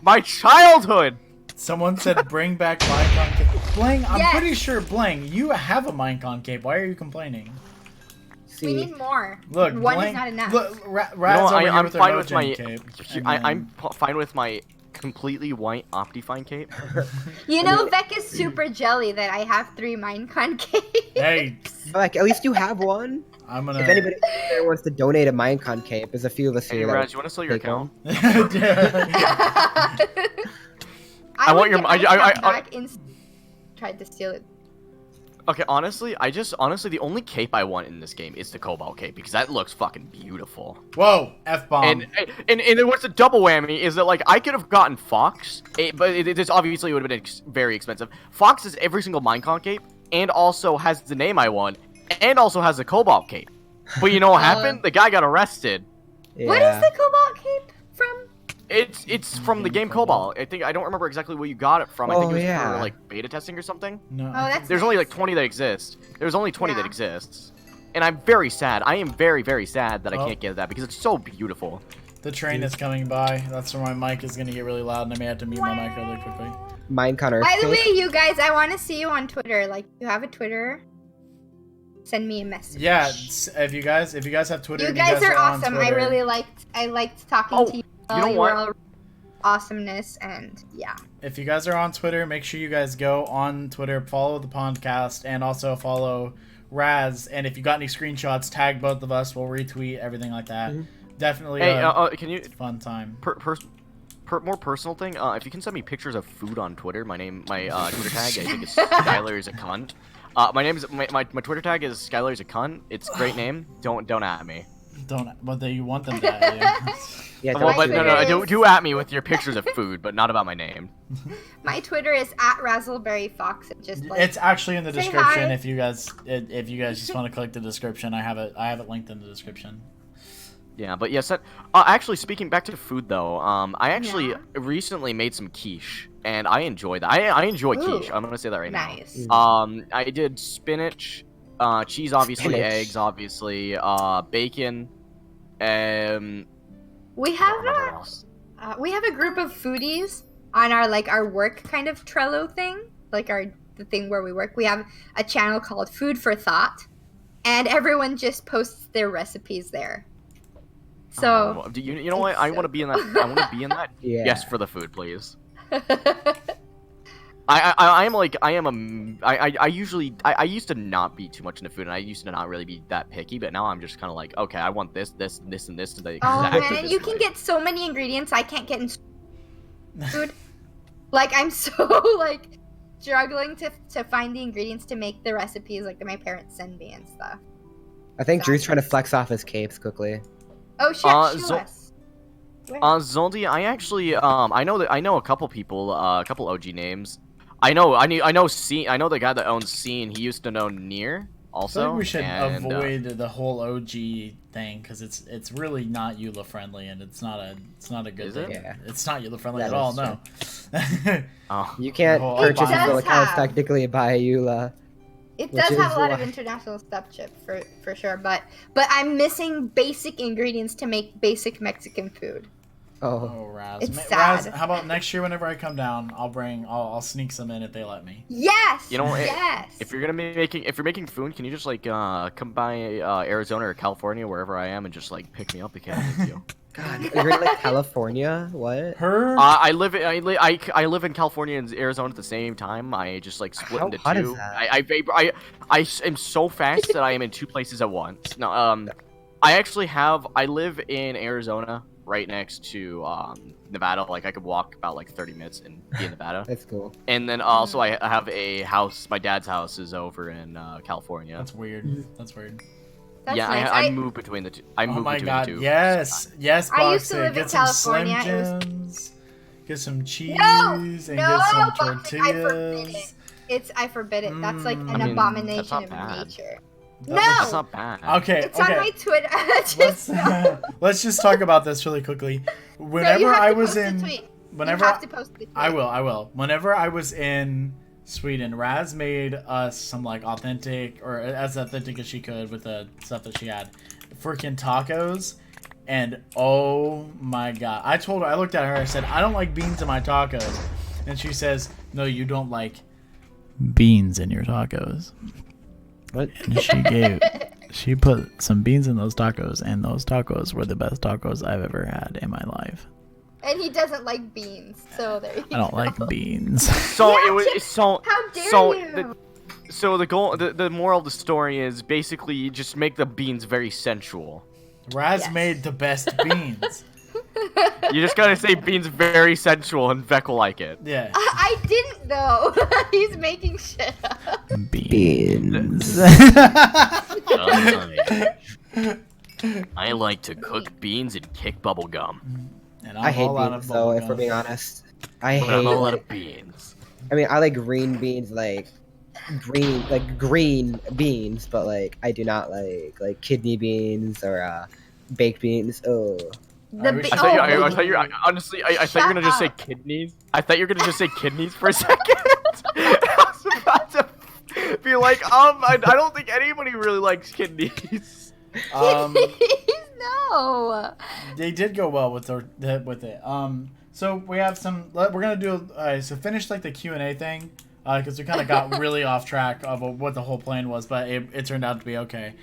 Speaker 3: my childhood.
Speaker 1: Someone said bring back Minecon cape. Blang, I'm
Speaker 2: Yes.
Speaker 1: pretty sure, Blang, you have a Minecon cape. Why are you complaining?
Speaker 2: We need more.
Speaker 1: Look,
Speaker 2: One
Speaker 1: Blang,
Speaker 2: is not enough.
Speaker 1: Look, Raz
Speaker 3: You know,
Speaker 1: over here
Speaker 3: I'm
Speaker 1: with her
Speaker 3: fine with
Speaker 1: Mojang
Speaker 3: my.
Speaker 1: cape.
Speaker 3: I'm fine with my completely white Optifine cape.
Speaker 2: You know, Vec is super jelly that I have 3 Minecon capes.
Speaker 1: Hey,
Speaker 4: Like, at least you have one.
Speaker 1: I'm gonna.
Speaker 4: If anybody there wants to donate a Minecon cape, there's a few of us
Speaker 3: Hey,
Speaker 4: here.
Speaker 3: Raz, you want to sell your
Speaker 4: take one.
Speaker 3: account?
Speaker 2: I
Speaker 3: want your-
Speaker 2: tried to steal it.
Speaker 3: Okay, honestly, the only cape I want in this game is the Cobalt cape because that looks fucking beautiful.
Speaker 1: Whoa, F-bomb.
Speaker 3: And what's a double whammy is that like I could have gotten Fox, but it obviously would have been very expensive. Fox has every single Minecon cape and also has the name I want and also has the Cobalt cape. But you know what happened? The guy got arrested.
Speaker 4: Yeah.
Speaker 2: What is the Cobalt cape from?
Speaker 3: It's from the game Cobalt. I don't remember exactly where you got it from. I think it was for like beta testing or something.
Speaker 1: No.
Speaker 2: Oh, that's
Speaker 3: There's only like 20 that exist. There's only 20 that exists. And I'm very sad. I am very, very sad that I can't get that because it's so beautiful.
Speaker 1: The train is coming by. That's where my mic is gonna get really loud, and I may have to mute my mic really quickly.
Speaker 4: Minecon Earth
Speaker 2: By the
Speaker 4: cape?
Speaker 2: way, you guys, I want to see you on Twitter. Like, you have a Twitter? Send me a message.
Speaker 1: Yeah, if you guys have Twitter,
Speaker 2: You
Speaker 1: and
Speaker 2: guys are
Speaker 1: on
Speaker 2: awesome. I
Speaker 1: Twitter-
Speaker 2: really liked talking to you.
Speaker 3: You know
Speaker 2: were
Speaker 3: what?
Speaker 2: all awesomeness, and yeah.
Speaker 1: If you guys are on Twitter, make sure you guys go on Twitter, follow the Pondcast, and also follow Raz. And if you got any screenshots, tag both of us. We'll retweet everything like that. Definitely.
Speaker 3: Hey, can you
Speaker 1: fun time.
Speaker 3: more personal thing? If you can send me pictures of food on Twitter, my Twitter tag I think is Skylar is a cunt. My Twitter tag is Skylar is a cunt. It's a great name. Don't at me.
Speaker 1: But you want them to at you.
Speaker 4: Yeah,
Speaker 3: Well, but
Speaker 2: Twitter
Speaker 3: no,
Speaker 2: is-
Speaker 3: do at me with your pictures of food, but not about my name.
Speaker 2: My Twitter is at RazzleberryFox.
Speaker 1: It's actually in the
Speaker 2: Say
Speaker 1: description
Speaker 2: hi.
Speaker 1: if you guys just want to click the description. I have it linked in the description.
Speaker 3: Yeah, but yes, actually, speaking back to food though, I actually recently made some quiche, and I enjoy that. I enjoy quiche.
Speaker 2: Ooh,
Speaker 3: I'm gonna say that right
Speaker 2: nice.
Speaker 3: now. I did spinach, cheese, obviously,
Speaker 4: Spinach.
Speaker 3: eggs, obviously, bacon,
Speaker 2: We have a group of foodies on our work kind of Trello thing, the thing where we work. We have a channel called Food for Thought, and everyone just posts their recipes there. So
Speaker 3: you know what? I want to be in that. I want to be in that.
Speaker 4: Yeah.
Speaker 3: Yes, for the food, please. I used to not be too much into food, and I used to not really be that picky, but now I'm just kind of like, okay, I want this, and this, and the
Speaker 2: Oh
Speaker 3: exactly
Speaker 2: man,
Speaker 3: this
Speaker 2: you can
Speaker 3: way.
Speaker 2: get so many ingredients I can't get in food. I'm so struggling to find the ingredients to make the recipes that my parents send me and stuff.
Speaker 4: I think Drew's trying to flex off his capes quickly.
Speaker 2: Oh shit, show us. Where?
Speaker 3: Zoldi, I actually I know a couple people, a couple OG names. I know the guy that owns Scene. He used to know Near
Speaker 1: I
Speaker 3: also.
Speaker 1: think we should
Speaker 3: and,
Speaker 1: avoid the whole OG thing because it's really not EULA friendly, and it's not a good
Speaker 3: Is
Speaker 1: thing.
Speaker 3: it?
Speaker 4: Yeah.
Speaker 1: It's not EULA friendly
Speaker 4: That
Speaker 1: at all.
Speaker 4: is
Speaker 1: No.
Speaker 3: Oh.
Speaker 4: You can't
Speaker 1: Oh,
Speaker 4: purchase
Speaker 1: it
Speaker 4: his
Speaker 2: does
Speaker 4: accounts
Speaker 2: have-
Speaker 4: technically by EULA.
Speaker 2: It
Speaker 4: Which
Speaker 2: does have
Speaker 4: is
Speaker 2: a lot of
Speaker 4: why-
Speaker 2: international stuff, Chip, for sure, but I'm missing basic ingredients to make basic Mexican food.
Speaker 4: Oh.
Speaker 1: Oh, Raz.
Speaker 2: It's
Speaker 1: Raz,
Speaker 2: sad.
Speaker 1: how about next year whenever I come down, I'll sneak some in if they let me.
Speaker 2: Yes.
Speaker 3: You know,
Speaker 2: yes.
Speaker 3: If you're making food, can you just come by Arizona or California, wherever I am, and just pick me up again? Thank you.
Speaker 4: God, you're in California? What?
Speaker 1: Her.
Speaker 3: I live in California and Arizona at the same time. I just split
Speaker 4: How
Speaker 3: into
Speaker 4: hot is
Speaker 3: two.
Speaker 4: that?
Speaker 3: I am so fast that I am in two places at once. No, I actually have. I live in Arizona, right next to Nevada. Like I could walk about like 30 minutes and be in Nevada.
Speaker 4: That's cool.
Speaker 3: And then also I have a house. My dad's house is over in California.
Speaker 1: That's weird. That's weird.
Speaker 2: That's
Speaker 3: yeah,
Speaker 2: nice.
Speaker 3: I moved between the two. I
Speaker 1: Oh
Speaker 3: moved
Speaker 1: my
Speaker 3: between
Speaker 1: god,
Speaker 3: the two.
Speaker 1: yes, yes,
Speaker 2: I used to
Speaker 1: Boxy.
Speaker 2: live in
Speaker 1: Get some Slim
Speaker 2: California. It was-
Speaker 1: Jims, get some cheese,
Speaker 2: No,
Speaker 1: and get some
Speaker 2: Boxy, I forbid
Speaker 1: tortillas.
Speaker 2: it. I forbid it. That's like an
Speaker 1: I mean,
Speaker 2: abomination
Speaker 3: that's not
Speaker 2: of
Speaker 3: bad.
Speaker 2: nature.
Speaker 3: That's
Speaker 2: No!
Speaker 3: not bad.
Speaker 1: Okay,
Speaker 2: It's on
Speaker 1: okay.
Speaker 2: my Twitter.
Speaker 1: Let's let's just talk about this really quickly. Whenever
Speaker 2: you have
Speaker 1: I
Speaker 2: to
Speaker 1: was
Speaker 2: post the
Speaker 1: in,
Speaker 2: tweet.
Speaker 1: whenever
Speaker 2: You have to post the tweet.
Speaker 1: I will. Whenever I was in Sweden, Raz made us some like authentic, or as authentic as she could with the stuff that she had, freaking tacos. And oh my god, I told her, I looked at her, I said, I don't like beans in my tacos. And she says, no, you don't like beans in your tacos.
Speaker 4: What?
Speaker 1: And she put some beans in those tacos, and those tacos were the best tacos I've ever had in my life.
Speaker 2: And he doesn't like beans, so there you go.
Speaker 1: I don't like beans.
Speaker 3: So
Speaker 2: Yeah,
Speaker 3: it was
Speaker 2: Chip,
Speaker 3: so.
Speaker 2: How dare
Speaker 3: So
Speaker 2: you?
Speaker 3: So the goal, the moral of the story is basically you just make the beans very sensual.
Speaker 1: Raz
Speaker 2: Yes.
Speaker 1: made the best beans.
Speaker 3: You just gotta say beans very sensual, and Vec will like it.
Speaker 1: Yeah.
Speaker 2: I didn't though. He's making shit up.
Speaker 1: Beans.
Speaker 3: I like to cook beans and kick bubble gum.
Speaker 1: And
Speaker 4: I hate
Speaker 1: all out
Speaker 4: beans
Speaker 1: of
Speaker 4: though, if
Speaker 1: bubblegum.
Speaker 4: we're being honest. I
Speaker 3: But
Speaker 4: hate.
Speaker 3: I'm all out
Speaker 4: Like,
Speaker 3: of beans.
Speaker 4: I mean, I like green beans, like green beans, but like I do not like kidney beans or baked beans. Oh,
Speaker 2: The
Speaker 1: wish-
Speaker 2: bi-
Speaker 1: I thought you-
Speaker 2: oh,
Speaker 3: I thought you honestly. I thought you were gonna just say
Speaker 2: Shut up.
Speaker 3: kidneys. I thought you were gonna just say kidneys for a second. I was about to be like, I don't think anybody really likes kidneys.
Speaker 2: No.
Speaker 1: They did go well with it. So we have some. We're gonna do. So finish like the Q&A thing, because we kind of got really off track of what the whole plan was, but it turned out to be okay.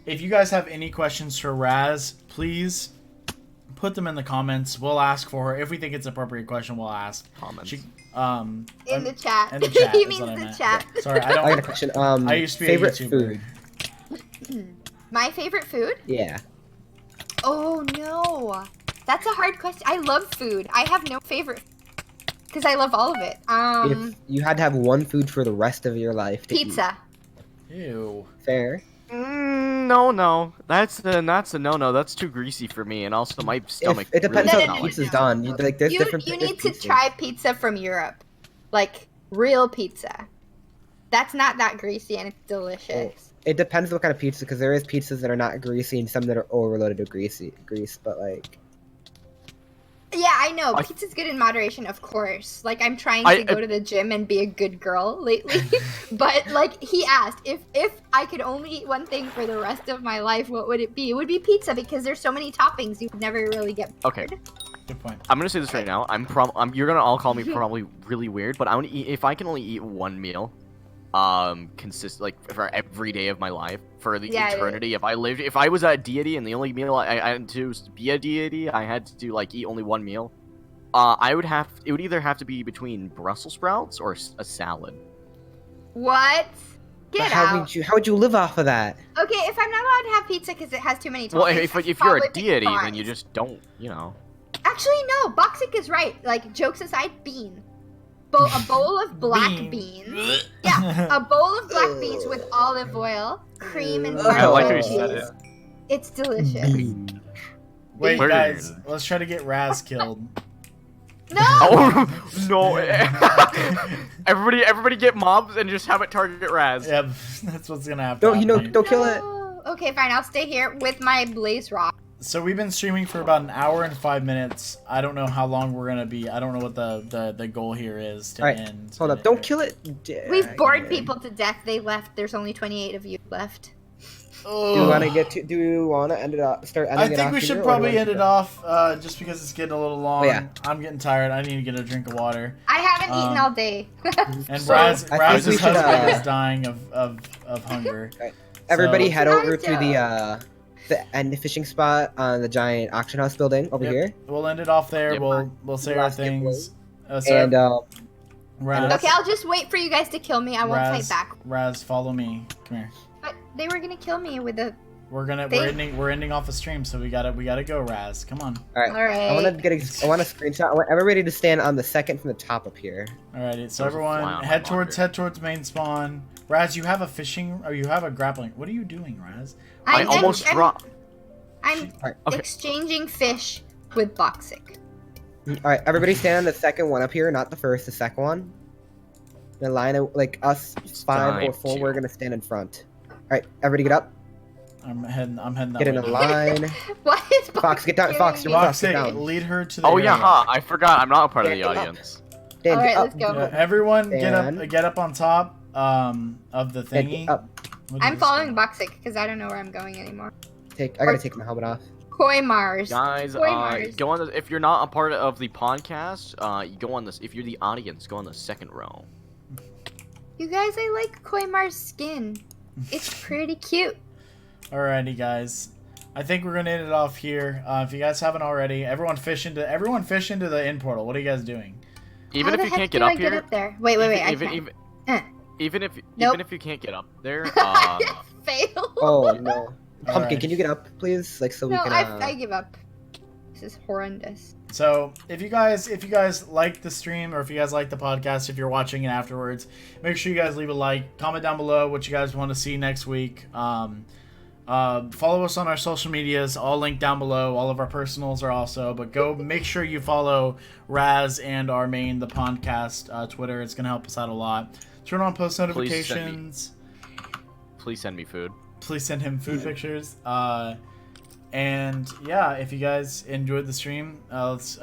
Speaker 1: If you guys have any questions for Raz, please put them in the comments. We'll ask for her. If we think it's an appropriate question, we'll ask.
Speaker 3: Comments.
Speaker 1: She,
Speaker 2: In the chat.
Speaker 1: in the chat
Speaker 2: he
Speaker 1: is
Speaker 2: means
Speaker 1: what I
Speaker 2: the
Speaker 1: meant.
Speaker 2: chat.
Speaker 1: Sorry, I
Speaker 4: I got a
Speaker 1: don't.
Speaker 4: question.
Speaker 1: I used to be a
Speaker 4: favorite
Speaker 1: YouTuber.
Speaker 4: food.
Speaker 2: My favorite food?
Speaker 4: Yeah.
Speaker 2: Oh no. That's a hard question. I love food. I have no favorite because I love all of it.
Speaker 4: If you had to have one food for the rest of your life, to
Speaker 2: Pizza.
Speaker 1: Ew.
Speaker 4: eat, fair.
Speaker 3: No. That's a no. That's too greasy for me, and also my stomach.
Speaker 4: It depends
Speaker 3: really
Speaker 2: No,
Speaker 4: how
Speaker 2: no,
Speaker 3: does not
Speaker 2: no,
Speaker 4: pizza's
Speaker 3: like
Speaker 2: no.
Speaker 4: done. Like there's
Speaker 2: You
Speaker 4: different.
Speaker 2: need
Speaker 4: different
Speaker 2: to
Speaker 4: pizzas.
Speaker 2: try pizza from Europe, like real pizza. That's not that greasy and it's delicious.
Speaker 4: It depends what kind of pizza, because there is pizzas that are not greasy and some that are overloaded with grease. But like,
Speaker 2: Yeah, I know.
Speaker 3: I-
Speaker 2: Pizza's good in moderation, of course. Like, I'm trying to go to the gym and be a good girl lately. But, like, he asked, if I could only eat one thing for the rest of my life, what would it be? It would be pizza, because there's so many toppings, you would never really get
Speaker 3: Okay.
Speaker 2: bored.
Speaker 1: Good point.
Speaker 3: I'm gonna say this right now. You're gonna all call me probably really weird, but I want to eat. If I can only eat one meal, for every day of my life for the
Speaker 2: Yeah, it
Speaker 3: eternity. If I was a deity and the only meal I had to be a deity, I had to like eat only one meal. It would either have to be between Brussels sprouts or a salad.
Speaker 2: What?
Speaker 4: but
Speaker 2: Get
Speaker 4: how
Speaker 2: out.
Speaker 4: would you live off of that?
Speaker 2: Okay, if I'm not allowed to have pizza because it has too many toppings,
Speaker 3: Well, if
Speaker 2: I'd
Speaker 3: you're
Speaker 2: probably
Speaker 3: a
Speaker 2: pick
Speaker 3: deity, then
Speaker 2: fries.
Speaker 3: you just don't, you know.
Speaker 2: Actually, no. Boxic is right. Like, jokes aside, bean. A bowl of black beans. Yeah, a bowl of black beans with olive oil, cream, and
Speaker 4: I like
Speaker 3: how you
Speaker 2: cheese.
Speaker 3: said it.
Speaker 2: It's delicious.
Speaker 1: Wait,
Speaker 3: Bean.
Speaker 1: guys, let's try to get Raz killed.
Speaker 2: No!
Speaker 3: Oh no! everybody get mobs and just have it target Raz.
Speaker 1: Yep, that's what's gonna happen.
Speaker 4: Don't kill it.
Speaker 2: No. Okay, fine. I'll stay here with my blaze rock.
Speaker 1: So we've been streaming for about an hour and 5 minutes. I don't know how long we're gonna be. I don't know what the goal here is to
Speaker 4: Alright,
Speaker 1: end.
Speaker 4: Hold up! Don't kill it.
Speaker 2: We've bored people to death. They left. There's only 28 of you left.
Speaker 4: Do you want to Do you want to end it up? Start ending
Speaker 1: I
Speaker 4: it
Speaker 1: think
Speaker 4: off
Speaker 1: we
Speaker 4: here,
Speaker 1: should
Speaker 4: or
Speaker 1: probably
Speaker 4: do you
Speaker 1: end it
Speaker 4: want
Speaker 1: off just because it's getting a little long.
Speaker 4: Oh, yeah.
Speaker 1: I'm getting tired. I need to get a drink of water.
Speaker 2: I haven't eaten
Speaker 1: Um,
Speaker 2: all day.
Speaker 1: And
Speaker 3: So,
Speaker 4: I think
Speaker 1: Raz's
Speaker 4: we should,
Speaker 1: husband is dying of hunger.
Speaker 4: Everybody
Speaker 1: So-
Speaker 4: head over to
Speaker 2: Naruto.
Speaker 4: the end fishing spot on the giant auction house building over
Speaker 1: Yep.
Speaker 4: here.
Speaker 1: We'll end it off there.
Speaker 3: Yep.
Speaker 1: We'll say our
Speaker 4: Last
Speaker 1: things.
Speaker 4: And
Speaker 1: Raz,
Speaker 2: Okay, I'll just wait for you guys to kill me. I won't fight back.
Speaker 1: Raz, follow me. Come here.
Speaker 2: But they were gonna kill me with a
Speaker 1: we're ending off the stream, so we gotta go, Raz. Come on.
Speaker 4: All right.
Speaker 2: All right.
Speaker 4: I want a screenshot. I want everybody to stand on the second from the top up here.
Speaker 1: Alrighty, so
Speaker 3: There's a fly
Speaker 1: everyone
Speaker 3: on my
Speaker 1: head towards
Speaker 3: monitor.
Speaker 1: main spawn. Raz, you have a fishing or you have a grappling. What are you doing, Raz?
Speaker 3: I almost dropped.
Speaker 2: I'm
Speaker 4: Alright,
Speaker 3: okay.
Speaker 2: exchanging fish with Boxic.
Speaker 4: All right, everybody stand on the second one up here, not the first, the second one. The line of like us five or
Speaker 3: time
Speaker 4: four,
Speaker 3: to-
Speaker 4: we're gonna stand in front. All right, everybody get up.
Speaker 1: I'm heading that
Speaker 4: Get in
Speaker 1: way
Speaker 4: a
Speaker 1: now.
Speaker 4: line.
Speaker 2: What is
Speaker 4: Fox, get down.
Speaker 2: doing?
Speaker 4: Fox, you're
Speaker 1: Fox,
Speaker 4: get
Speaker 1: say,
Speaker 4: down.
Speaker 1: lead her to the
Speaker 3: Oh yeah,
Speaker 1: area.
Speaker 3: huh? I forgot. I'm not a part of the
Speaker 4: Get up.
Speaker 3: audience.
Speaker 4: Dan,
Speaker 2: All
Speaker 4: get
Speaker 2: right,
Speaker 4: up.
Speaker 2: let's go.
Speaker 1: Yeah, everyone
Speaker 4: Dan.
Speaker 1: get up on top of the
Speaker 4: Dan,
Speaker 1: thingy.
Speaker 4: get up.
Speaker 1: What
Speaker 2: I'm
Speaker 1: is
Speaker 2: following
Speaker 1: this?
Speaker 2: Boxic because I don't know where I'm going anymore.
Speaker 4: I gotta take my helmet off.
Speaker 2: Koi Mars.
Speaker 3: Guys,
Speaker 2: Koi Mars.
Speaker 3: go on. If you're not a part of the podcast, you go on this. If you're the audience, go on the second row.
Speaker 2: You guys, I like Koi Mars skin. It's pretty cute.
Speaker 1: Alrighty, guys. I think we're gonna end it off here. If you guys haven't already, everyone fish into the in portal. What are you guys doing?
Speaker 3: Even
Speaker 2: How
Speaker 3: if
Speaker 2: the
Speaker 3: you
Speaker 2: heck
Speaker 3: can't
Speaker 2: do
Speaker 3: get
Speaker 2: I
Speaker 3: up here,
Speaker 2: Get up there? Wait, I
Speaker 3: even,
Speaker 2: can't.
Speaker 3: even
Speaker 2: Nope.
Speaker 3: if you can't get up there,
Speaker 2: Fail.
Speaker 4: Oh no, Pumpkin,
Speaker 1: Alright.
Speaker 4: can you get up, please? Like so we
Speaker 2: No,
Speaker 4: can.
Speaker 2: I give up. This is horrendous.
Speaker 1: So if you guys like the stream or if you guys like the podcast, if you're watching it afterwards, make sure you guys leave a like, comment down below what you guys want to see next week. Follow us on our social medias, all linked down below. All of our personals are also, but go make sure you follow Raz and our main the Pondcast Twitter. It's gonna help us out a lot. Turn on post notifications.
Speaker 3: please send me food.
Speaker 1: Please send him food pictures. And yeah, if you guys enjoyed the stream, let's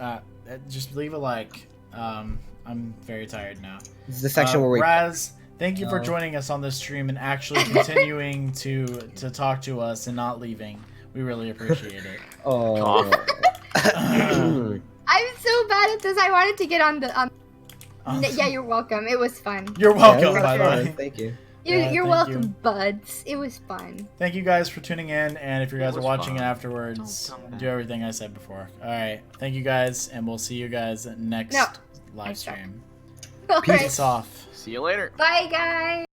Speaker 1: just leave a like. I'm very tired now.
Speaker 4: This is the section where we.
Speaker 1: Raz, thank you for
Speaker 4: No.
Speaker 1: joining us on this stream and actually continuing to talk to us and not leaving. We really appreciate it.
Speaker 4: Oh.
Speaker 2: I'm so bad at this. I wanted to get on the. Yeah, you're welcome. It was fun.
Speaker 1: You're
Speaker 4: Yeah,
Speaker 1: welcome,
Speaker 4: that's
Speaker 1: by the
Speaker 4: fine.
Speaker 1: way.
Speaker 4: Thank you.
Speaker 1: Yeah,
Speaker 2: You're
Speaker 1: thank
Speaker 2: welcome,
Speaker 1: you.
Speaker 2: buds. It was fun.
Speaker 1: Thank you guys for tuning in, and if you guys are
Speaker 3: was
Speaker 1: watching
Speaker 3: fun.
Speaker 1: it afterwards,
Speaker 3: Don't come
Speaker 1: do
Speaker 3: back.
Speaker 1: everything I said before. All right, thank you guys, and we'll see you guys next
Speaker 2: No.
Speaker 1: live
Speaker 2: I suck.
Speaker 1: stream.
Speaker 2: All
Speaker 1: Peace
Speaker 2: right.
Speaker 1: off.
Speaker 3: See you later.
Speaker 2: Bye, guys.